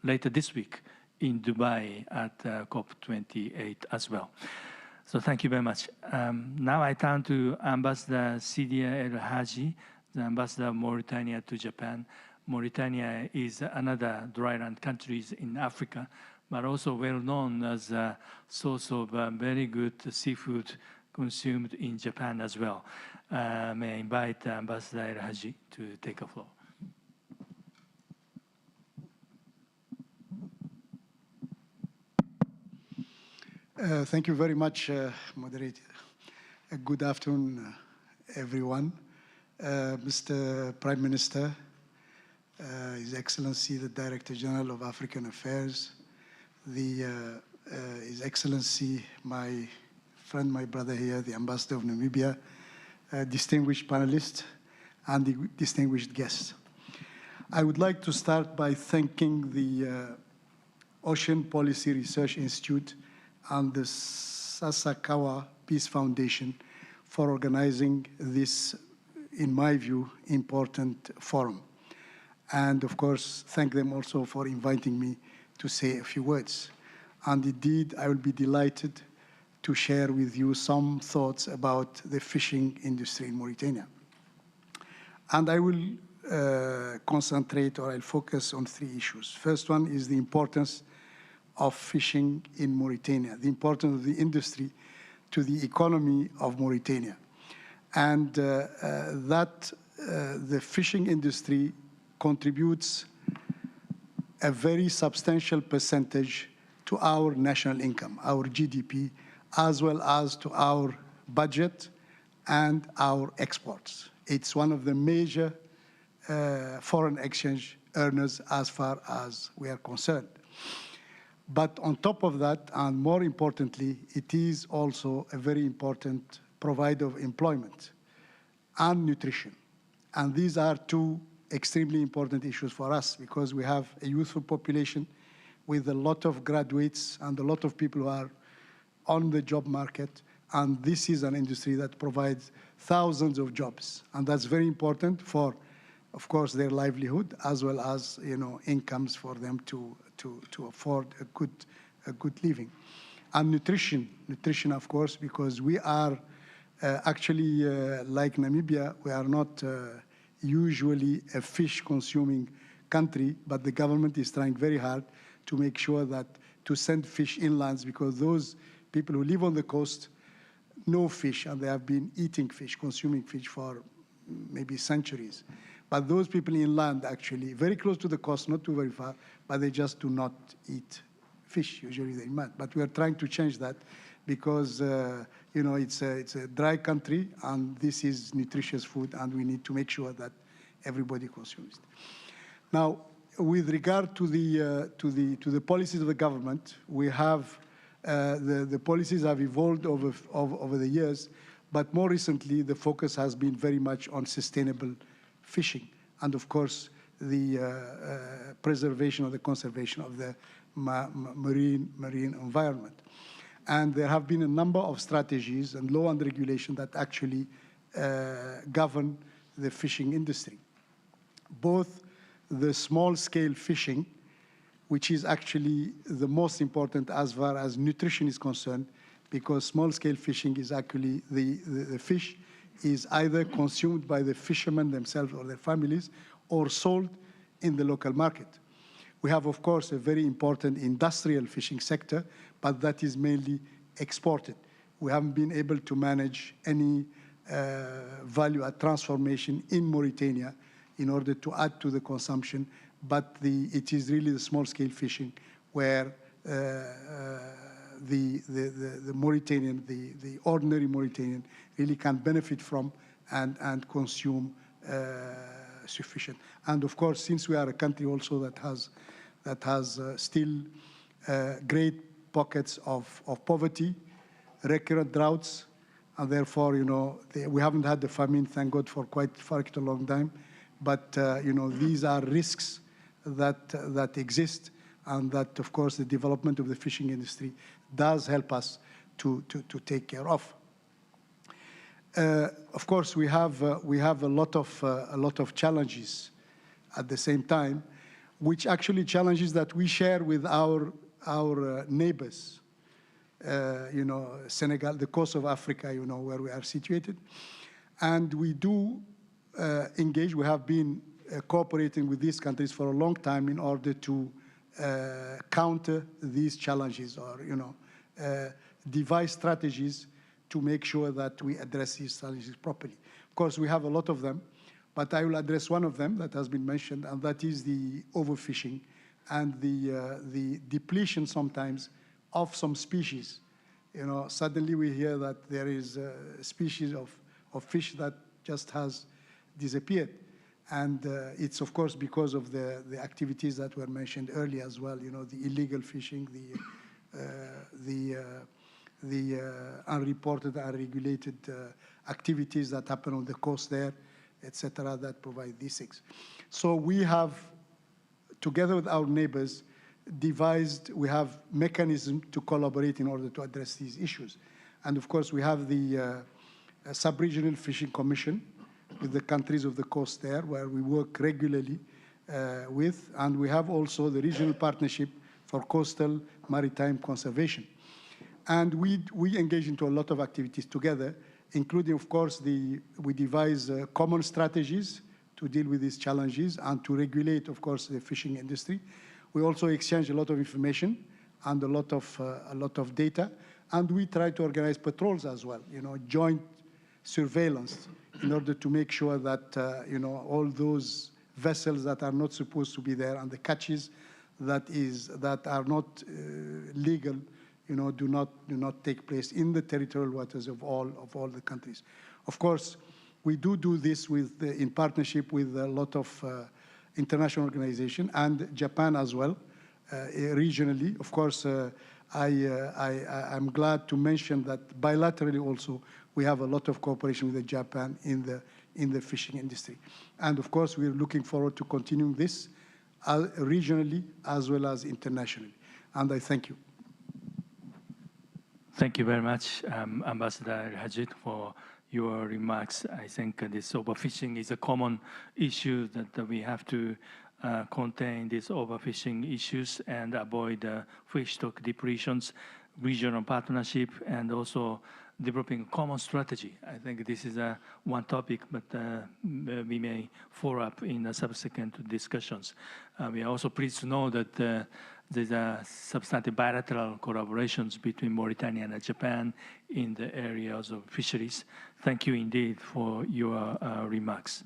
B: later this week in Dubai at COP28 as well. So thank you very much. Now I turn to Ambassador Sidia El Haji, the Ambassador of Mauritania to Japan. Mauritania is another dryland country in Africa, but also well known as a source of very good seafood consumed in Japan as well. May I invite Ambassador El Haji to take the floor.
H: Thank you very much, moderator. Good afternoon, everyone. Mr. Prime Minister, His Excellency, the Director General of African Affairs, His Excellency, my friend, my brother here, the Ambassador of Namibia, distinguished panelists, and the distinguished guests. I would like to start by thanking the Ocean Policy Research Institute and the Sasakawa Peace Foundation for organizing this, in my view, important forum. And of course, thank them also for inviting me to say a few words. And indeed, I will be delighted to share with you some thoughts about the fishing industry in Mauritania. And I will concentrate, or I'll focus on 3 issues. First one is the importance of fishing in Mauritania, the importance of the industry to the economy of Mauritania. And the fishing industry contributes a very substantial percentage to our national income, our GDP, as well as to our budget and our exports. It's one of the major foreign exchange earners as far as we are concerned. But on top of that, and more importantly, it is also a very important provider of employment and nutrition. And these are 2 extremely important issues for us because we have a youthful population with a lot of graduates and a lot of people who are on the job market. And this is an industry that provides thousands of jobs. And that's very important for, of course, their livelihood, as well as, incomes for them to afford a good living. And nutrition, of course, because we are actually, like Namibia, we are not usually a fish-consuming country, but the government is trying very hard to make sure that to send fish inlands, because those people who live on the coast know fish, and they have been eating fish, consuming fish for maybe centuries. But those people inland, actually, very close to the coast, not too very far, but they just do not eat fish. Usually they might. But we are trying to change that because, it's a dry country, and this is nutritious food, and we need to make sure that everybody consumes it. Now, with regard to the policies of the government, we have the policies have evolved over the years, but more recently the focus has been very much on sustainable fishing, and of course the preservation or the conservation of the marine environment. And there have been a number of strategies and law and regulation that actually govern the fishing industry. Both the small-scale fishing, which is actually the most important as far as nutrition is concerned, because small-scale fishing is actually the fish is either consumed by the fishermen themselves or their families or sold in the local market. We have, of course, a very important industrial fishing sector, but that is mainly exported. We haven't been able to manage any value-add transformation in Mauritania in order to add to the consumption, but it is really the small-scale fishing where the Mauritanian, the ordinary Mauritanian, really can benefit from and consume sufficient. And of course, since we are a country also that has still great pockets of poverty, recurrent droughts, and therefore, we haven't had the famine, thank God, for quite a long time. But these are risks that exist, and that, of course, the development of the fishing industry does help us to take care of. Of course, we have a lot of challenges at the same time, which actually challenges that we share with our neighbors. Senegal, the coast of Africa, where we are situated, and we do engage. We have been cooperating with these countries for a long time in order to counter these challenges, or devise strategies to make sure that we address these challenges properly. Of course, we have a lot of them, but I will address one of them that has been mentioned, and that is the overfishing and the depletion sometimes of some species. Suddenly we hear that there is a species of fish that just has disappeared. And it's, of course, because of the activities that were mentioned earlier as well, the illegal fishing, the unreported, unregulated activities that happen on the coast there, etc., that provide these things. So we have, together with our neighbors, we have mechanisms to collaborate in order to address these issues. And of course, we have the Sub-Regional Fishing Commission with the countries of the coast there, where we work regularly with, and we have also the regional partnership for coastal maritime conservation. And we engage into a lot of activities together, including, of course, we devise common strategies to deal with these challenges and to regulate, of course, the fishing industry. We also exchange a lot of information and a lot of data, and we try to organize patrols as well, joint surveillance in order to make sure that, all those vessels that are not supposed to be there and the catches that are not legal, do not take place in the territorial waters of all the countries. Of course, we do this in partnership with a lot of international organizations and Japan as well, regionally. Of course, I'm glad to mention that bilaterally also we have a lot of cooperation with Japan in the fishing industry. And of course, we're looking forward to continuing this regionally as well as internationally. And I thank you.
B: Thank you very much, Ambassador Hajit, for your remarks. I think this overfishing is a common issue that we have to contain these overfishing issues and avoid fish stock depletions, regional partnership, and also developing a common strategy. I think this is one topic, but we may follow up in the subsequent discussions. We are also pleased to know that there's substantive bilateral collaborations between Mauritania and Japan in the areas of fisheries. Thank you indeed for your remarks.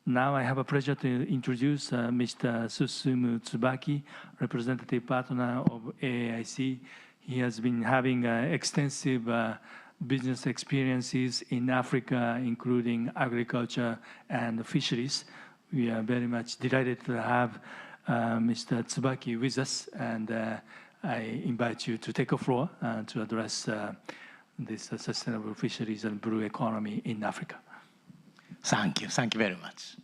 B: Now I have a pleasure to introduce Mr. Susumu Tsubaki, representative partner of AAIC. He has been having extensive business experiences in Africa, including agriculture and fisheries. We are very much delighted to have Mr. Tsubaki with us, and I invite you to take a floor to address this sustainable fisheries and blue economy in Africa.
I: Thank you very much.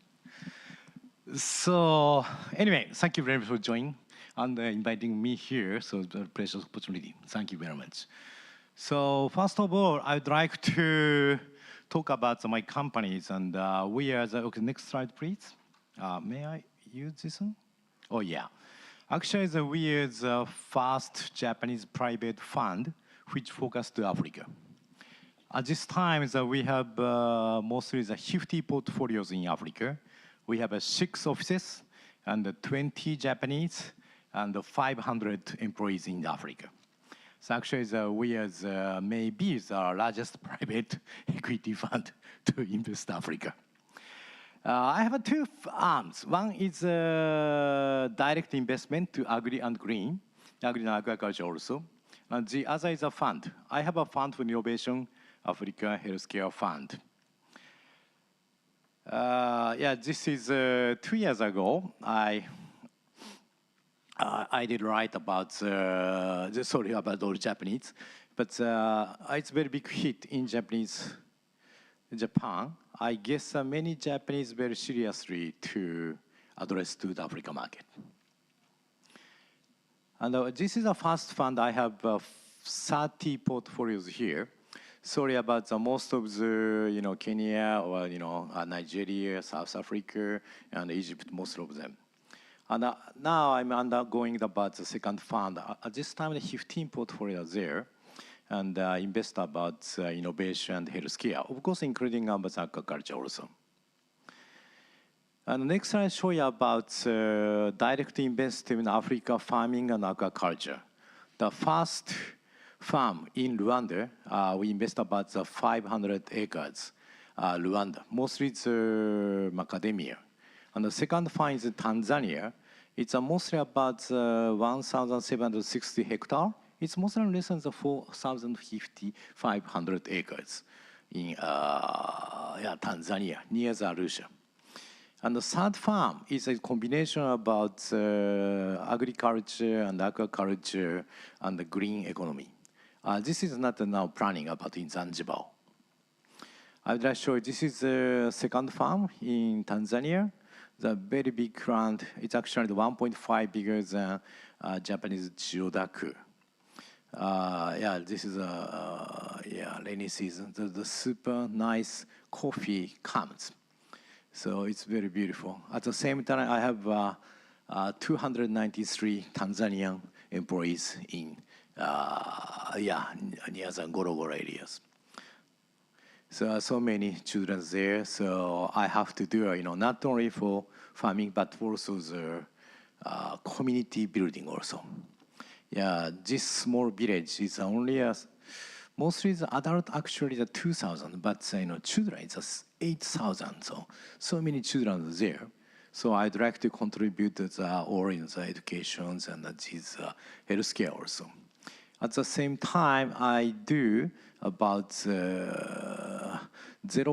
I: So anyway, thank you very much for joining and inviting me here. So it's a precious opportunity. Thank you very much. So first of all, I'd like to talk about my companies, and we are the, okay, next slide, please. May I use this one? Oh yeah. Actually, we are the first Japanese private fund which focused to Africa. At this time, we have mostly the 50 portfolios in Africa. We have 6 offices and 20 Japanese and 500 employees in Africa. So actually, we are maybe the largest private equity fund to invest Africa. I have 2 arms. One is direct investment to agri and green, agri and agriculture also. And the other is a fund. I have a fund for innovation, Africa Healthcare Fund. Yeah, this is 2 years ago. I did write about sorry about all Japanese, but it's a very big hit in Japan. I guess many Japanese very seriously to address to the Africa market. And this is the first fund. I have 30 portfolios here. Sorry about the most of the Kenya or Nigeria, South Africa, and Egypt, most of them. And now I'm undergoing about the second fund. At this time, 15 portfolios there, and invest about innovation and healthcare, of course, including aquaculture also. And next, I'll show you about direct investment in Africa farming and aquaculture. The first farm in Rwanda, we invest about 500 acres, Rwanda. Mostly it's macadamia. And the second farm is in Tanzania. It's mostly about 1,760 hectares. It's mostly less than 4,500 acres in Tanzania, near the Arusha. And the third farm is a combination about agriculture and aquaculture and the green economy. This is not now planning about in Zanzibar. I will show you, this is the second farm in Tanzania. The very big land, it's actually 1.5 bigger than Japanese Chiyodaku. Yeah, this is rainy season. The super nice coffee comes. So it's very beautiful. At the same time, I have 293 Tanzanian employees in near the Ngorongoro areas. So many children there. So I have to do, not only for farming, but also the community building also. Yeah, this small village is only mostly the adult actually the 2,000, but children it's 8,000. So many children there. So I'd like to contribute to all in the education and this healthcare also. At the same time, I do about zero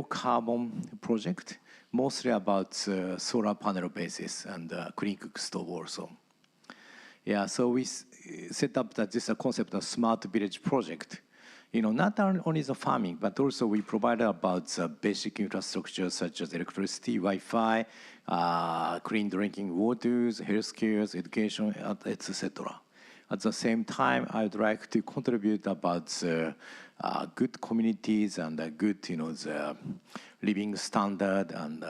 I: carbon project, mostly about solar panel basis and clean cook stove also. Yeah, so we set up this concept of smart village project. Not only the farming, but also we provide about basic infrastructure such as electricity, Wi-Fi, clean drinking waters, healthcare, education, etc. At the same time, I would like to contribute about good communities and good, the living standard and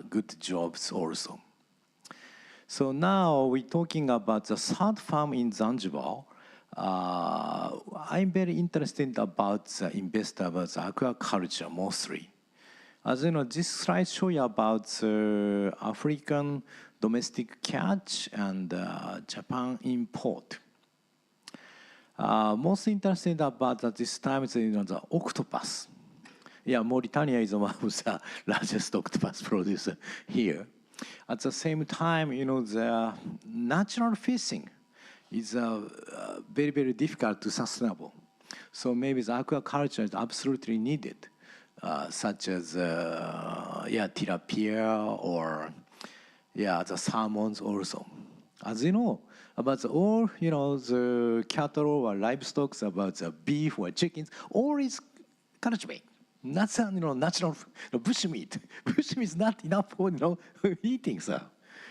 I: good jobs also. So now we're talking about the third farm in Zanzibar. I'm very interested about the investor about the aquaculture mostly. As you know, this slide shows you about African domestic catch and Japan import. Most interested about at this time is the octopus. Yeah, Mauritania is one of the largest octopus producer here. At the same time, the natural fishing is very, very difficult to sustainable. So maybe the aquaculture is absolutely needed, such as tilapia or the salmons also. As you know, about all the cattle or livestock, about the beef or chickens, all is culture made. Not natural bush meat. Bush meat is not enough for eating, sir.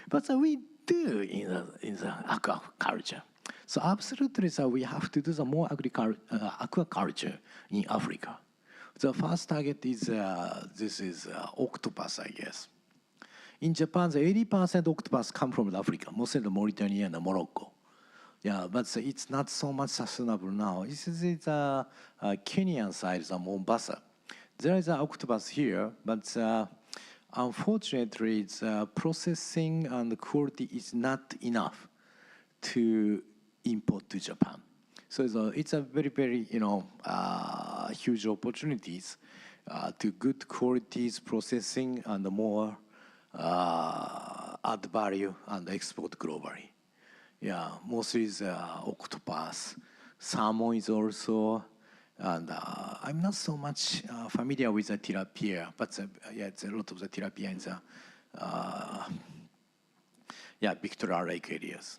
I: But we do in the aquaculture. So absolutely, sir, we have to do the more aquaculture in Africa. The first target is this is octopus, I guess. In Japan, the 80% octopus come from Africa, mostly the Mauritania and Morocco. Yeah, but it's not so much sustainable now. This is the Kenyan side, the Mombasa. There is an octopus here, but unfortunately, the processing and the quality is not enough to import to Japan. So it's a very, very, huge opportunities to good qualities processing and more add value and export globally. Yeah, mostly is octopus. Salmon is also, and I'm not so much familiar with the tilapia, but it's a lot of the tilapia in the Victoria Lake areas.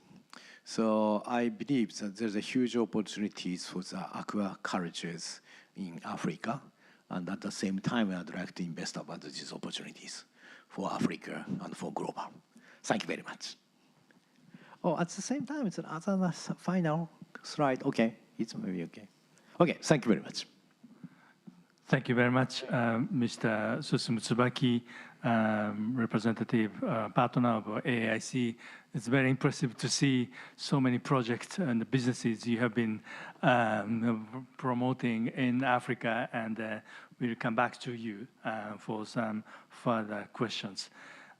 I: So I believe that there's a huge opportunities for the aquacultures in Africa, and at the same time, I'd like to invest about these opportunities for Africa and for global. Thank you very much. Oh, at the same time, it's another final slide. Okay, it's maybe okay. Okay, thank you very much.
B: Thank you very much, Mr. Susumu Tsubaki, representative partner of AIC. It's very impressive to see so many projects and businesses you have been promoting in Africa, and we'll come back to you for some further questions.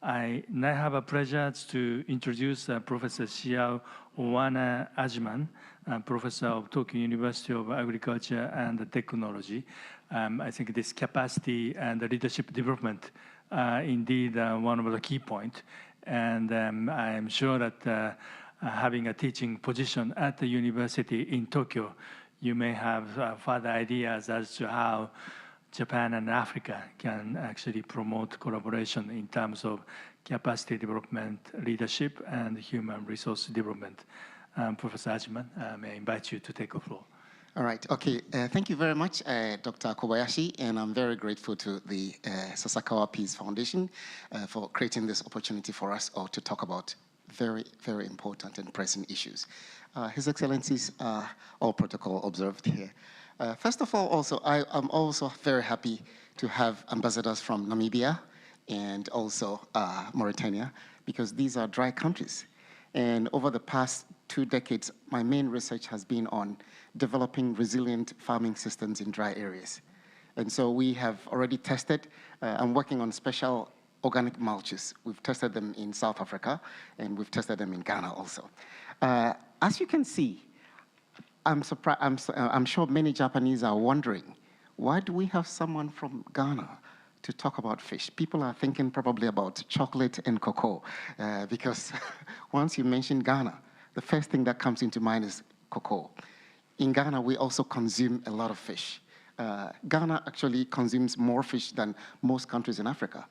B: I now have a pleasure to introduce Professor Xiao Owana Ajman, Professor of Tokyo University of Agriculture and Technology. I think this capacity and the leadership development indeed one of the key points. And I am sure that having a teaching position at the university in Tokyo, you may have further ideas as to how Japan and Africa can actually promote collaboration in terms of capacity development, leadership, and human resource development. Professor Ajman, may I invite you to take the floor.
J: All right, okay. Thank you very much, Dr. Kobayashi, and I'm very grateful to the Sasakawa Peace Foundation for creating this opportunity for us all to talk about very, very important and pressing issues. His Excellencies, all protocol observed here. First of all, also, I'm also very happy to have ambassadors from Namibia and also Mauritania, because these are dry countries. And over the past 2 decades, my main research has been on developing resilient farming systems in dry areas. And so we have already tested, I'm working on special organic mulches. We've tested them in South Africa, and we've tested them in Ghana also. As you can see, I'm sure many Japanese are wondering, why do we have someone from Ghana to talk about fish? People are thinking probably about chocolate and cocoa, because once you mention Ghana, the first thing that comes into mind is cocoa. In Ghana, we also consume a lot of fish. Ghana actually consumes more fish than most countries in Africa.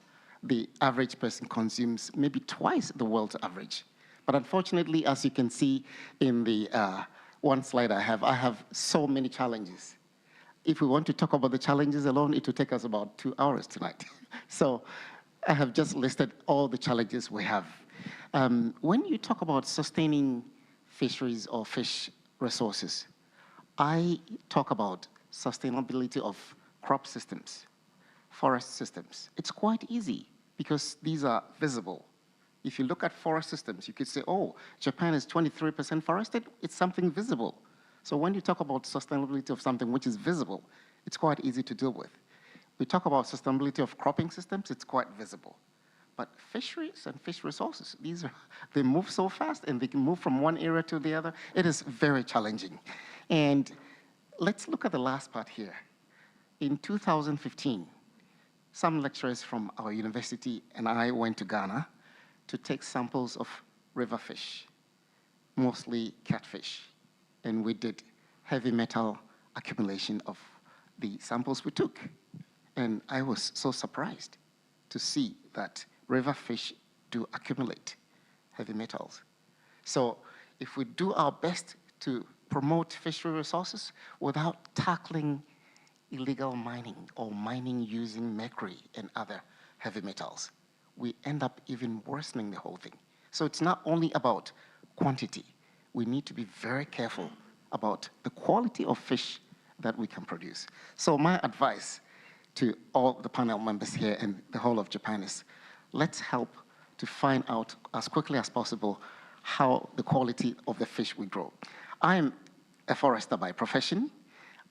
J: The average person consumes maybe twice the world's average. But unfortunately, as you can see in the one slide I have so many challenges. If we want to talk about the challenges alone, it will take us about 2 hours tonight. So I have just listed all the challenges we have. When you talk about sustaining fisheries or fish resources, I talk about sustainability of crop systems, forest systems. It's quite easy because these are visible. If you look at forest systems, you could say, oh, Japan is 23% forested. It's something visible. So when you talk about sustainability of something which is visible, it's quite easy to deal with. We talk about sustainability of cropping systems, it's quite visible. But fisheries and fish resources, they move so fast and they can move from one area to the other. It is very challenging. And let's look at the last part here. In 2015, some lecturers from our university and I went to Ghana to take samples of river fish, mostly catfish. And we did heavy metal accumulation of the samples we took. And I was so surprised to see that river fish do accumulate heavy metals. So if we do our best to promote fishery resources without tackling illegal mining or mining using mercury and other heavy metals, we end up even worsening the whole thing. So it's not only about quantity. We need to be very careful about the quality of fish that we can produce. So my advice to all the panel members here and the whole of Japan is, let's help to find out as quickly as possible how the quality of the fish we grow. I'm a forester by profession.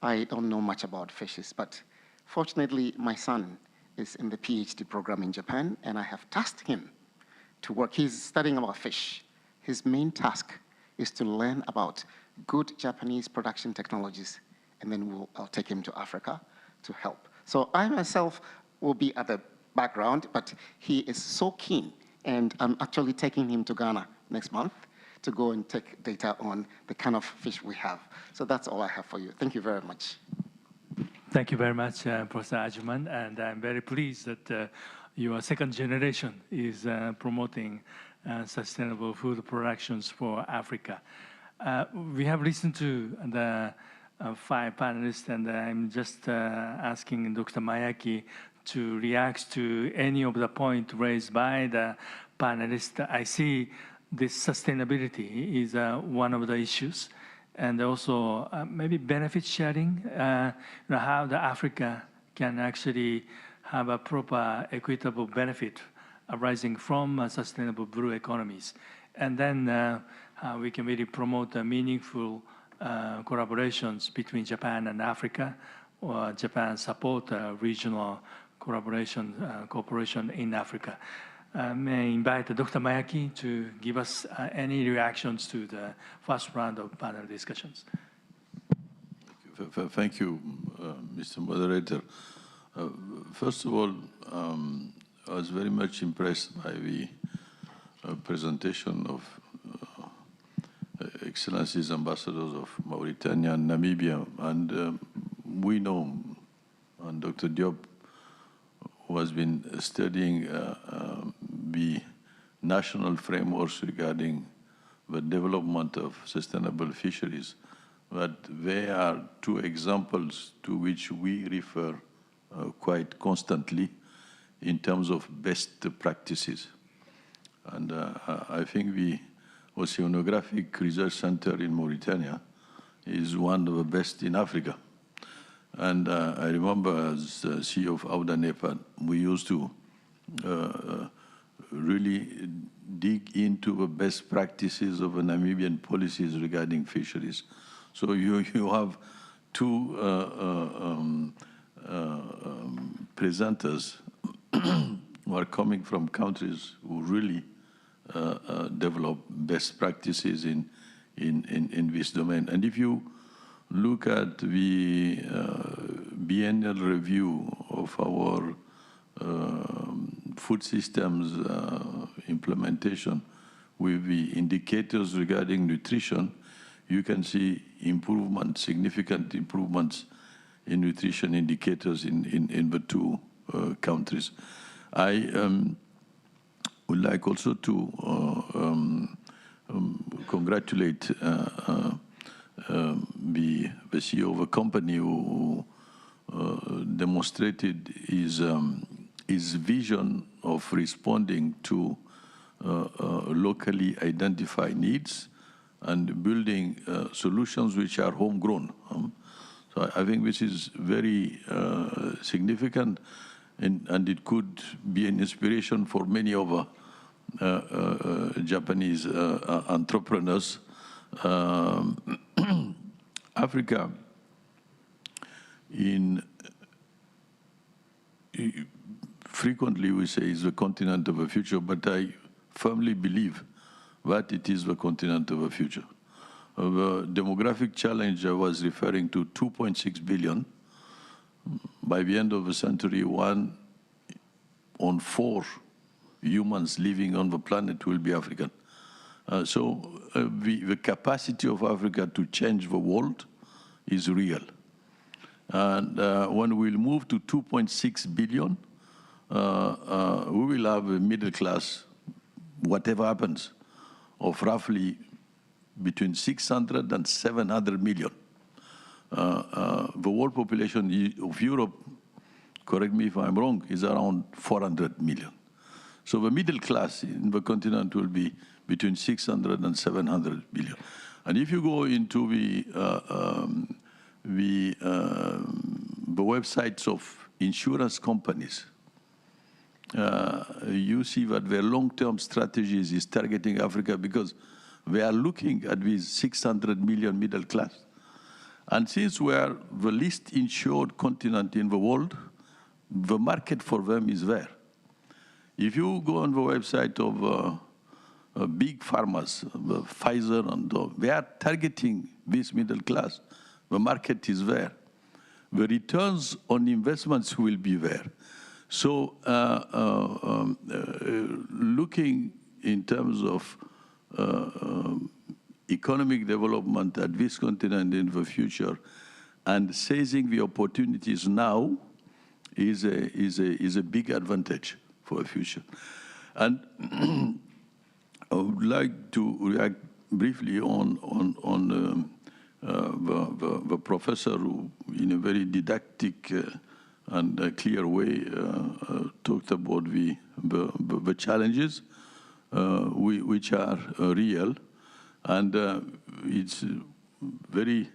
J: I don't know much about fishes, but fortunately my son is in the PhD program in Japan, and I have tasked him to work. He's studying about fish. His main task is to learn about good Japanese production technologies, and then I'll take him to Africa to help. So I myself will be at the background, but he is so keen, and I'm actually taking him to Ghana next month to go and take data on the kind of fish we have. So that's all I have for you. Thank you very much.
B: Thank you very much, Professor Ajuman, and I'm very pleased that your second generation is promoting sustainable food productions for Africa. We have listened to the 5 panelists, and I'm just asking Dr. Mayaki to react to any of the points raised by the panelists. I see this sustainability is one of the issues, and also maybe benefit sharing, how the Africa can actually have a proper equitable benefit arising from sustainable blue economies. And then we can really promote meaningful collaborations between Japan and Africa, or Japan support regional collaboration, cooperation in Africa. May I invite Dr. Mayaki to give us any reactions to the first round of panel discussions.
E: Thank you, Mr. Moderator. First of all, I was very much impressed by the presentation of Excellencies Ambassadors of Mauritania and Namibia. And we know, and Dr. Diop, who has been studying the national frameworks regarding the development of sustainable fisheries, that there are 2 examples to which we refer quite constantly in terms of best practices. And I think the Oceanographic Research Center in Mauritania is one of the best in Africa. And I remember as CEO of Auda NEPAD, we used to really dig into the best practices of the Namibian policies regarding fisheries. So you have two presenters who are coming from countries who really develop best practices in this domain. And if you look at the biennial review of our food systems implementation with the indicators regarding nutrition, you can see improvements, significant improvements in nutrition indicators in the two countries. I would like also to congratulate the CEO of a company who demonstrated his vision of responding to locally identified needs and building solutions which are homegrown. So I think this is very significant, and it could be an inspiration for many of Japanese entrepreneurs. Africa, frequently we say is the continent of the future, but I firmly believe that it is the continent of the future. The demographic challenge I was referring to, 2.6 billion. By the end of the century, 1 on 4 humans living on the planet will be African. So the capacity of Africa to change the world is real. And when we'll move to 2.6 billion, we will have a middle class, whatever happens, of roughly between 600 and 700 million. The world population of Europe, correct me if I'm wrong, is around 400 million. So the middle class in the continent will be between 600 and 700 billion. And if you go into the websites of insurance companies, you see that their long-term strategies is targeting Africa because they are looking at these 600 million middle class. And since we are the least insured continent in the world, the market for them is there. If you go on the website of big farmers, Pfizer, and they are targeting this middle class, the market is there. The returns on investments will be there. So looking in terms of economic development at this continent in the future and seizing the opportunities now is a big advantage for the future. And I would like to react briefly on the professor who, in a very didactic and clear way, talked about the challenges which are real. And it's very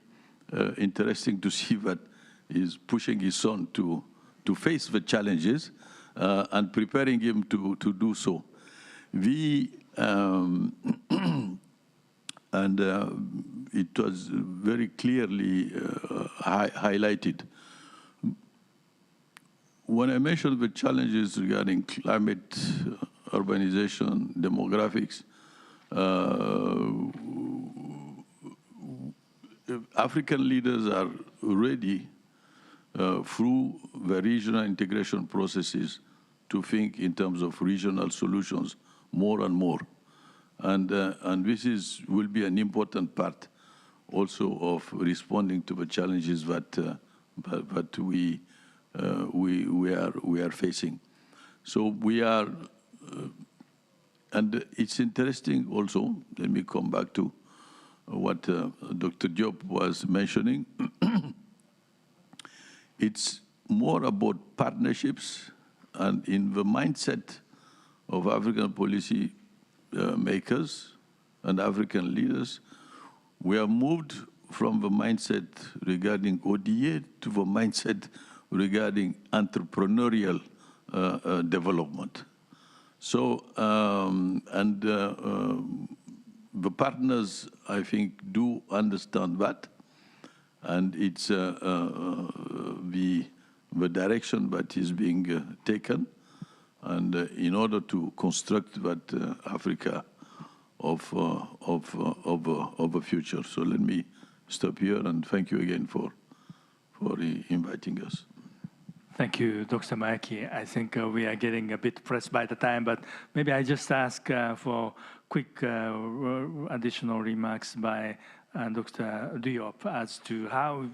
E: interesting to see that he's pushing his son to face the challenges and preparing him to do so. And it was very clearly highlighted. When I mentioned the challenges regarding climate, urbanization, demographics, African leaders are ready through the regional integration processes to think in terms of regional solutions more and more. And this will be an important part also of responding to the challenges that we are facing. So we are, and it's interesting also, let me come back to what Dr. Diop was mentioning. It's more about partnerships, and in the mindset of African policy makers and African leaders, we have moved from the mindset regarding ODA to the mindset regarding entrepreneurial development. So, the partners, I think, do understand that, and it's the direction that is being taken, and in order to construct that Africa of the future. So let me stop here, and thank you again for inviting us.
B: Thank you, Dr. Mayaki. I think we are getting a bit pressed by the time, but maybe I just ask for quick additional remarks by Dr. Diop as to how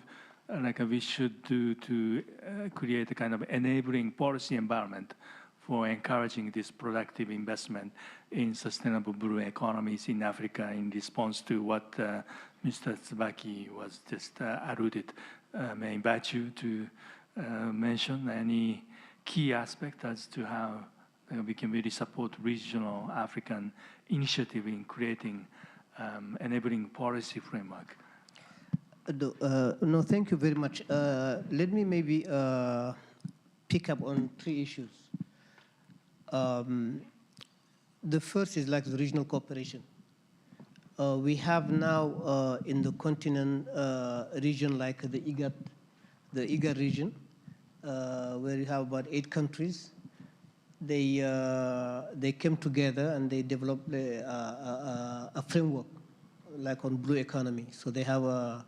B: we should do to create a kind of enabling policy environment for encouraging this productive investment in sustainable blue economies in Africa in response to what Mr. Tsubaki was just alluded. May I invite you to mention any key aspect as to how we can really support regional African initiative in creating enabling policy framework.
F: No, thank you very much. Let me maybe pick up on 3 issues. The first is like the regional cooperation. We have now in the continent region like the IGAD region, where you have about 8 countries. They came together and they developed a framework like on blue economy. So they have a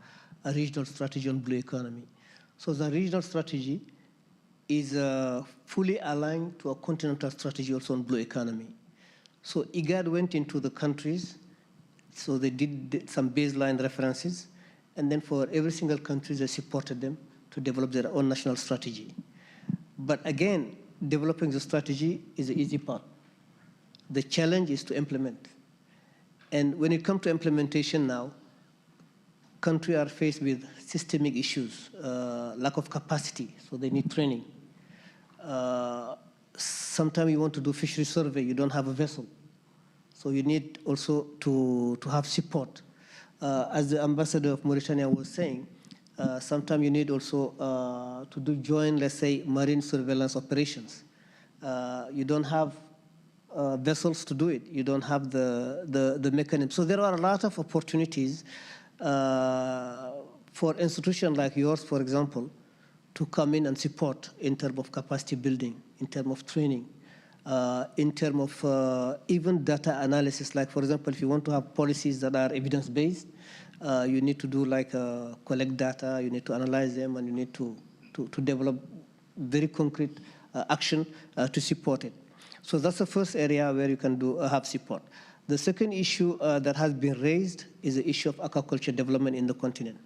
F: regional strategy on blue economy. So the regional strategy is fully aligned to a continental strategy also on blue economy. So IGAD went into the countries, so they did some baseline references, and then for every single country, they supported them to develop their own national strategy. But again, developing the strategy is the easy part. The challenge is to implement. And when it comes to implementation now, countries are faced with systemic issues, lack of capacity, so they need training. Sometimes you want to do fishery survey, you don't have a vessel. So you need also to have support. As the ambassador of Mauritania was saying, sometimes you need also to do joint, let's say, marine surveillance operations. You don't have vessels to do it. You don't have the mechanism. So there are a lot of opportunities for institutions like yours, for example, to come in and support in terms of capacity building, in terms of training, in terms of even data analysis. Like, for example, if you want to have policies that are evidence-based, you need to do like collect data, you need to analyze them, and you need to develop very concrete action to support it. So that's the first area where you can have support. The second issue that has been raised is the issue of aquaculture development in the continent.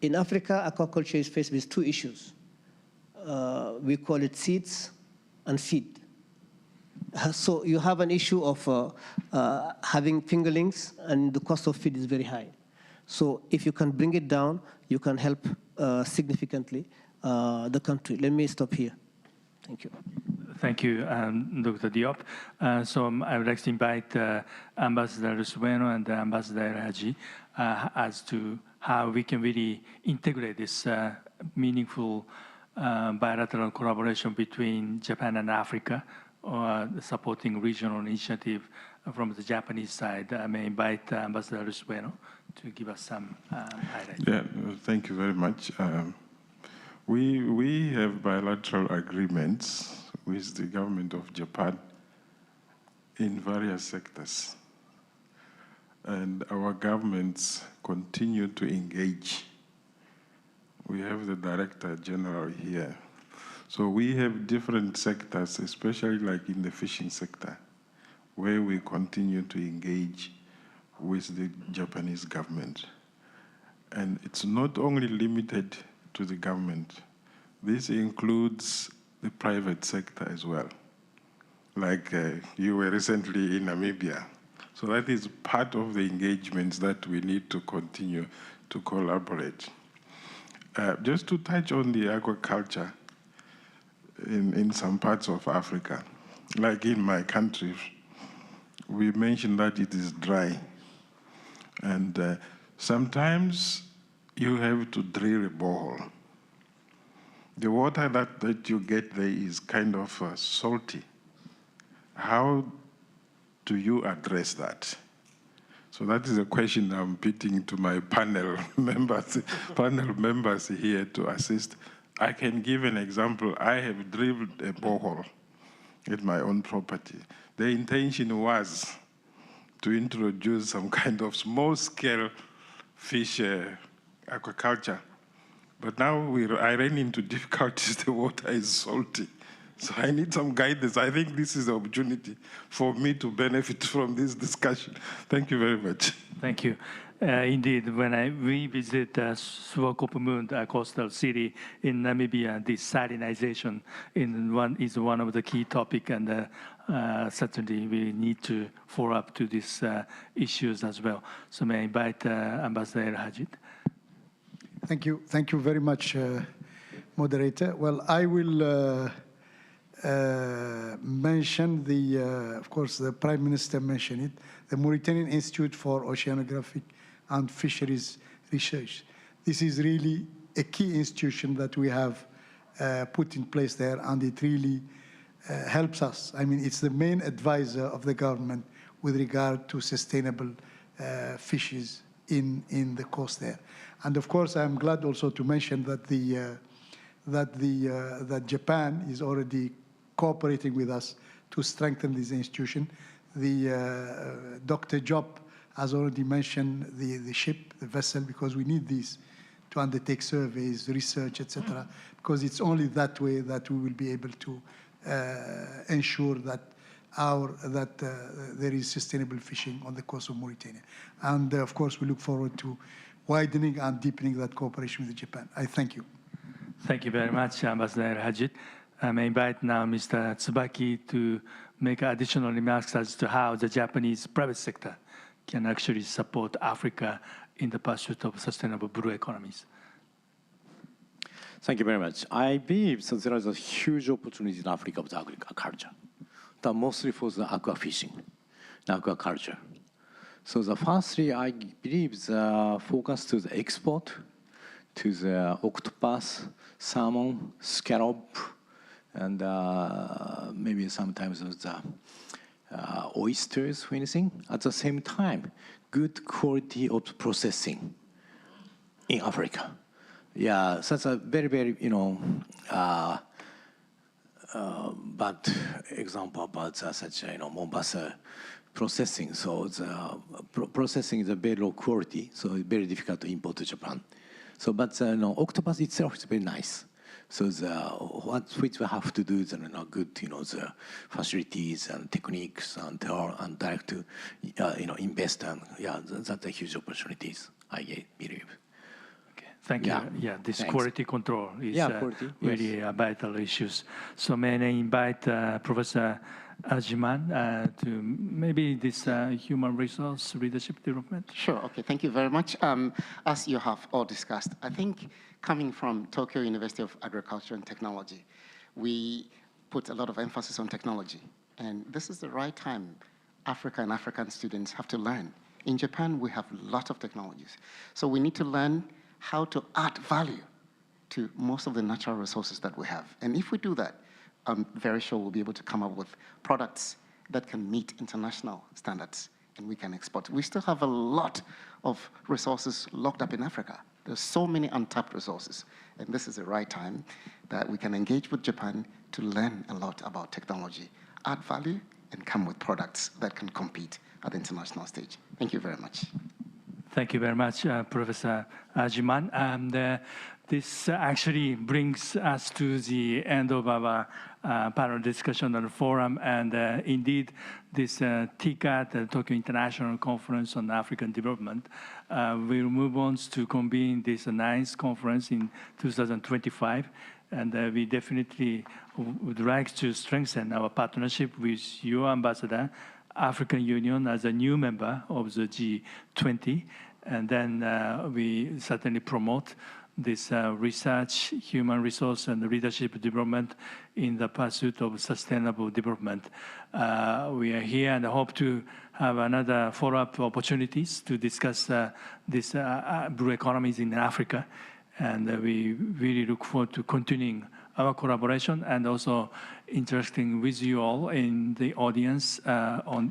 F: In Africa, aquaculture is faced with 2 issues. We call it seeds and feed. So you have an issue of having fingerlings, and the cost of feed is very high. So if you can bring it down, you can help significantly the country. Let me stop here. Thank you.
B: Thank you, Dr. Diop. So I would like to invite Ambassador Sueno and Ambassador Haji as to how we can really integrate this meaningful bilateral collaboration between Japan and Africa, or supporting regional initiative from the Japanese side. I may invite Ambassador Sueno to give us some highlights.
G: Yeah, thank you very much. We have bilateral agreements with the government of Japan in various sectors. And our governments continue to engage. We have the Director General here. So we have different sectors, especially like in the fishing sector, where we continue to engage with the Japanese government. And it's not only limited to the government. This includes the private sector as well. Like you were recently in Namibia. So that is part of the engagements that we need to continue to collaborate. Just to touch on the aquaculture in some parts of Africa, like in my country, we mentioned that it is dry. And sometimes you have to drill a borehole. the water that you get there is kind of salty. How do you address that? So that is a question I'm putting to my panel members here to assist. I can give an example. I have drilled a borehole at my own property. The intention was to introduce some kind of small-scale fish aquaculture. But now I ran into difficulties. The water is salty. So I need some guidance. I think this is the opportunity for me to benefit from this discussion. Thank you very much.
B: Thank you. Indeed, when we visit Swakopmund, a coastal city in Namibia, this salinization is one of the key topics, and certainly we need to follow up to these issues as well. So may I invite Ambassador El Hajid.
H: Thank you. Thank you very much, moderator. Well, I will mention of course, the Prime Minister mentioned it, the Mauritanian Institute for Oceanographic and Fisheries Research. This is really a key institution that we have put in place there, and it really helps us. I mean, it's the main advisor of the government with regard to sustainable fishes in the coast there. And of course, I'm glad also to mention that that Japan is already cooperating with us to strengthen this institution. Dr. Job has already mentioned the ship, the vessel, because we need these to undertake surveys, research, etc. Because it's only that way that we will be able to ensure that there is sustainable fishing on the coast of Mauritania. And of course, we look forward to widening and deepening that cooperation with Japan. I thank you.
B: Thank you very much, Ambassador Hajit. I may invite now Mr. Tsubaki to make additional remarks as to how the Japanese private sector can actually support Africa in the pursuit of sustainable blue economies.
K: Thank you very much. I believe so there is a huge opportunity in Africa with agriculture, mostly for the aqua fishing, aquaculture. So the firstly, I believe the focus to the export, to the octopus, salmon, scallop, and maybe sometimes the oysters or anything. At the same time, good quality of processing in Africa. Yeah, that's a very, very, bad example about such, Mombasa processing. So the processing is a very low quality, so it's very difficult to import to Japan. So, but octopus itself is very nice. So which we have to do is good, the facilities and techniques and direct to, invest, and that's a huge opportunities, I believe.
B: Thank you. Yeah, this
K: Thanks.
B: quality control is really
K: yes.
B: vital issues. So may I invite Professor Ajiman to maybe this human resource leadership development?
J: Sure, okay, thank you very much. As you have all discussed, I think coming from Tokyo University of Agriculture and Technology, we put a lot of emphasis on technology. And this is the right time Africa and African students have to learn. In Japan, we have a lot of technologies. So we need to learn how to add value to most of the natural resources that we have. And if we do that, I'm very sure we'll be able to come up with products that can meet international standards and we can export. We still have a lot of resources locked up in Africa. There's so many untapped resources. And this is the right time that we can engage with Japan to learn a lot about technology, add value, and come with products that can compete at the international stage. Thank you very much.
B: Thank you very much, Professor Ajiman. And this actually brings us to the end of our panel discussion on the forum. And indeed, this TICAD, the Tokyo International Conference on African Development, will move on to convene this 9th conference in 2025. And we definitely would like to strengthen our partnership with your ambassador, African Union, as a new member of the G20. And then we certainly promote this research, human resource, and leadership development in the pursuit of sustainable development. We are here and hope to have another follow-up opportunities to discuss these blue economies in Africa. And we really look forward to continuing our collaboration and also interacting with you all in the audience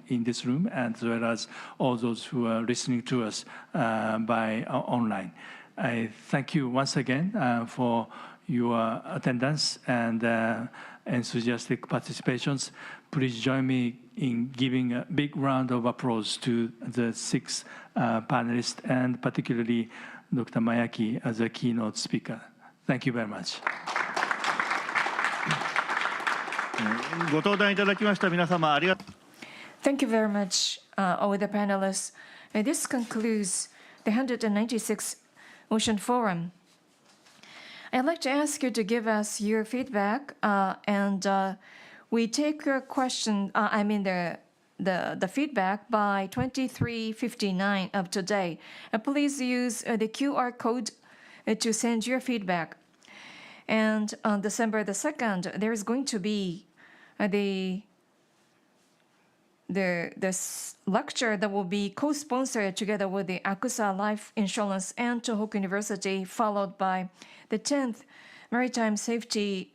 B: in this room, as well as all those who are listening to us by online. I thank you once again for your attendance and enthusiastic participations. Please join me in giving a big round of applause to the 6 panelists, and particularly Dr. Mayaki as a keynote speaker. Thank you very much.
C: ご登壇いただきました皆様ありがとう。
D: Thank you very much, all the panelists. This concludes the 196th Ocean Forum. I'd like to ask you to give us your feedback, and we take your question, the feedback by 23:59 of today. Please use the QR code to send your feedback. And on December the 2nd, there is going to be this lecture that will be co-sponsored together with the Akusa Life Insurance and Tohoku University, followed by the 10th Maritime Security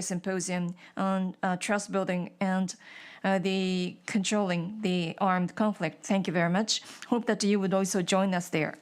D: Symposium on trust building and the controlling the armed conflict. Thank you very much. Hope that you would also join us there.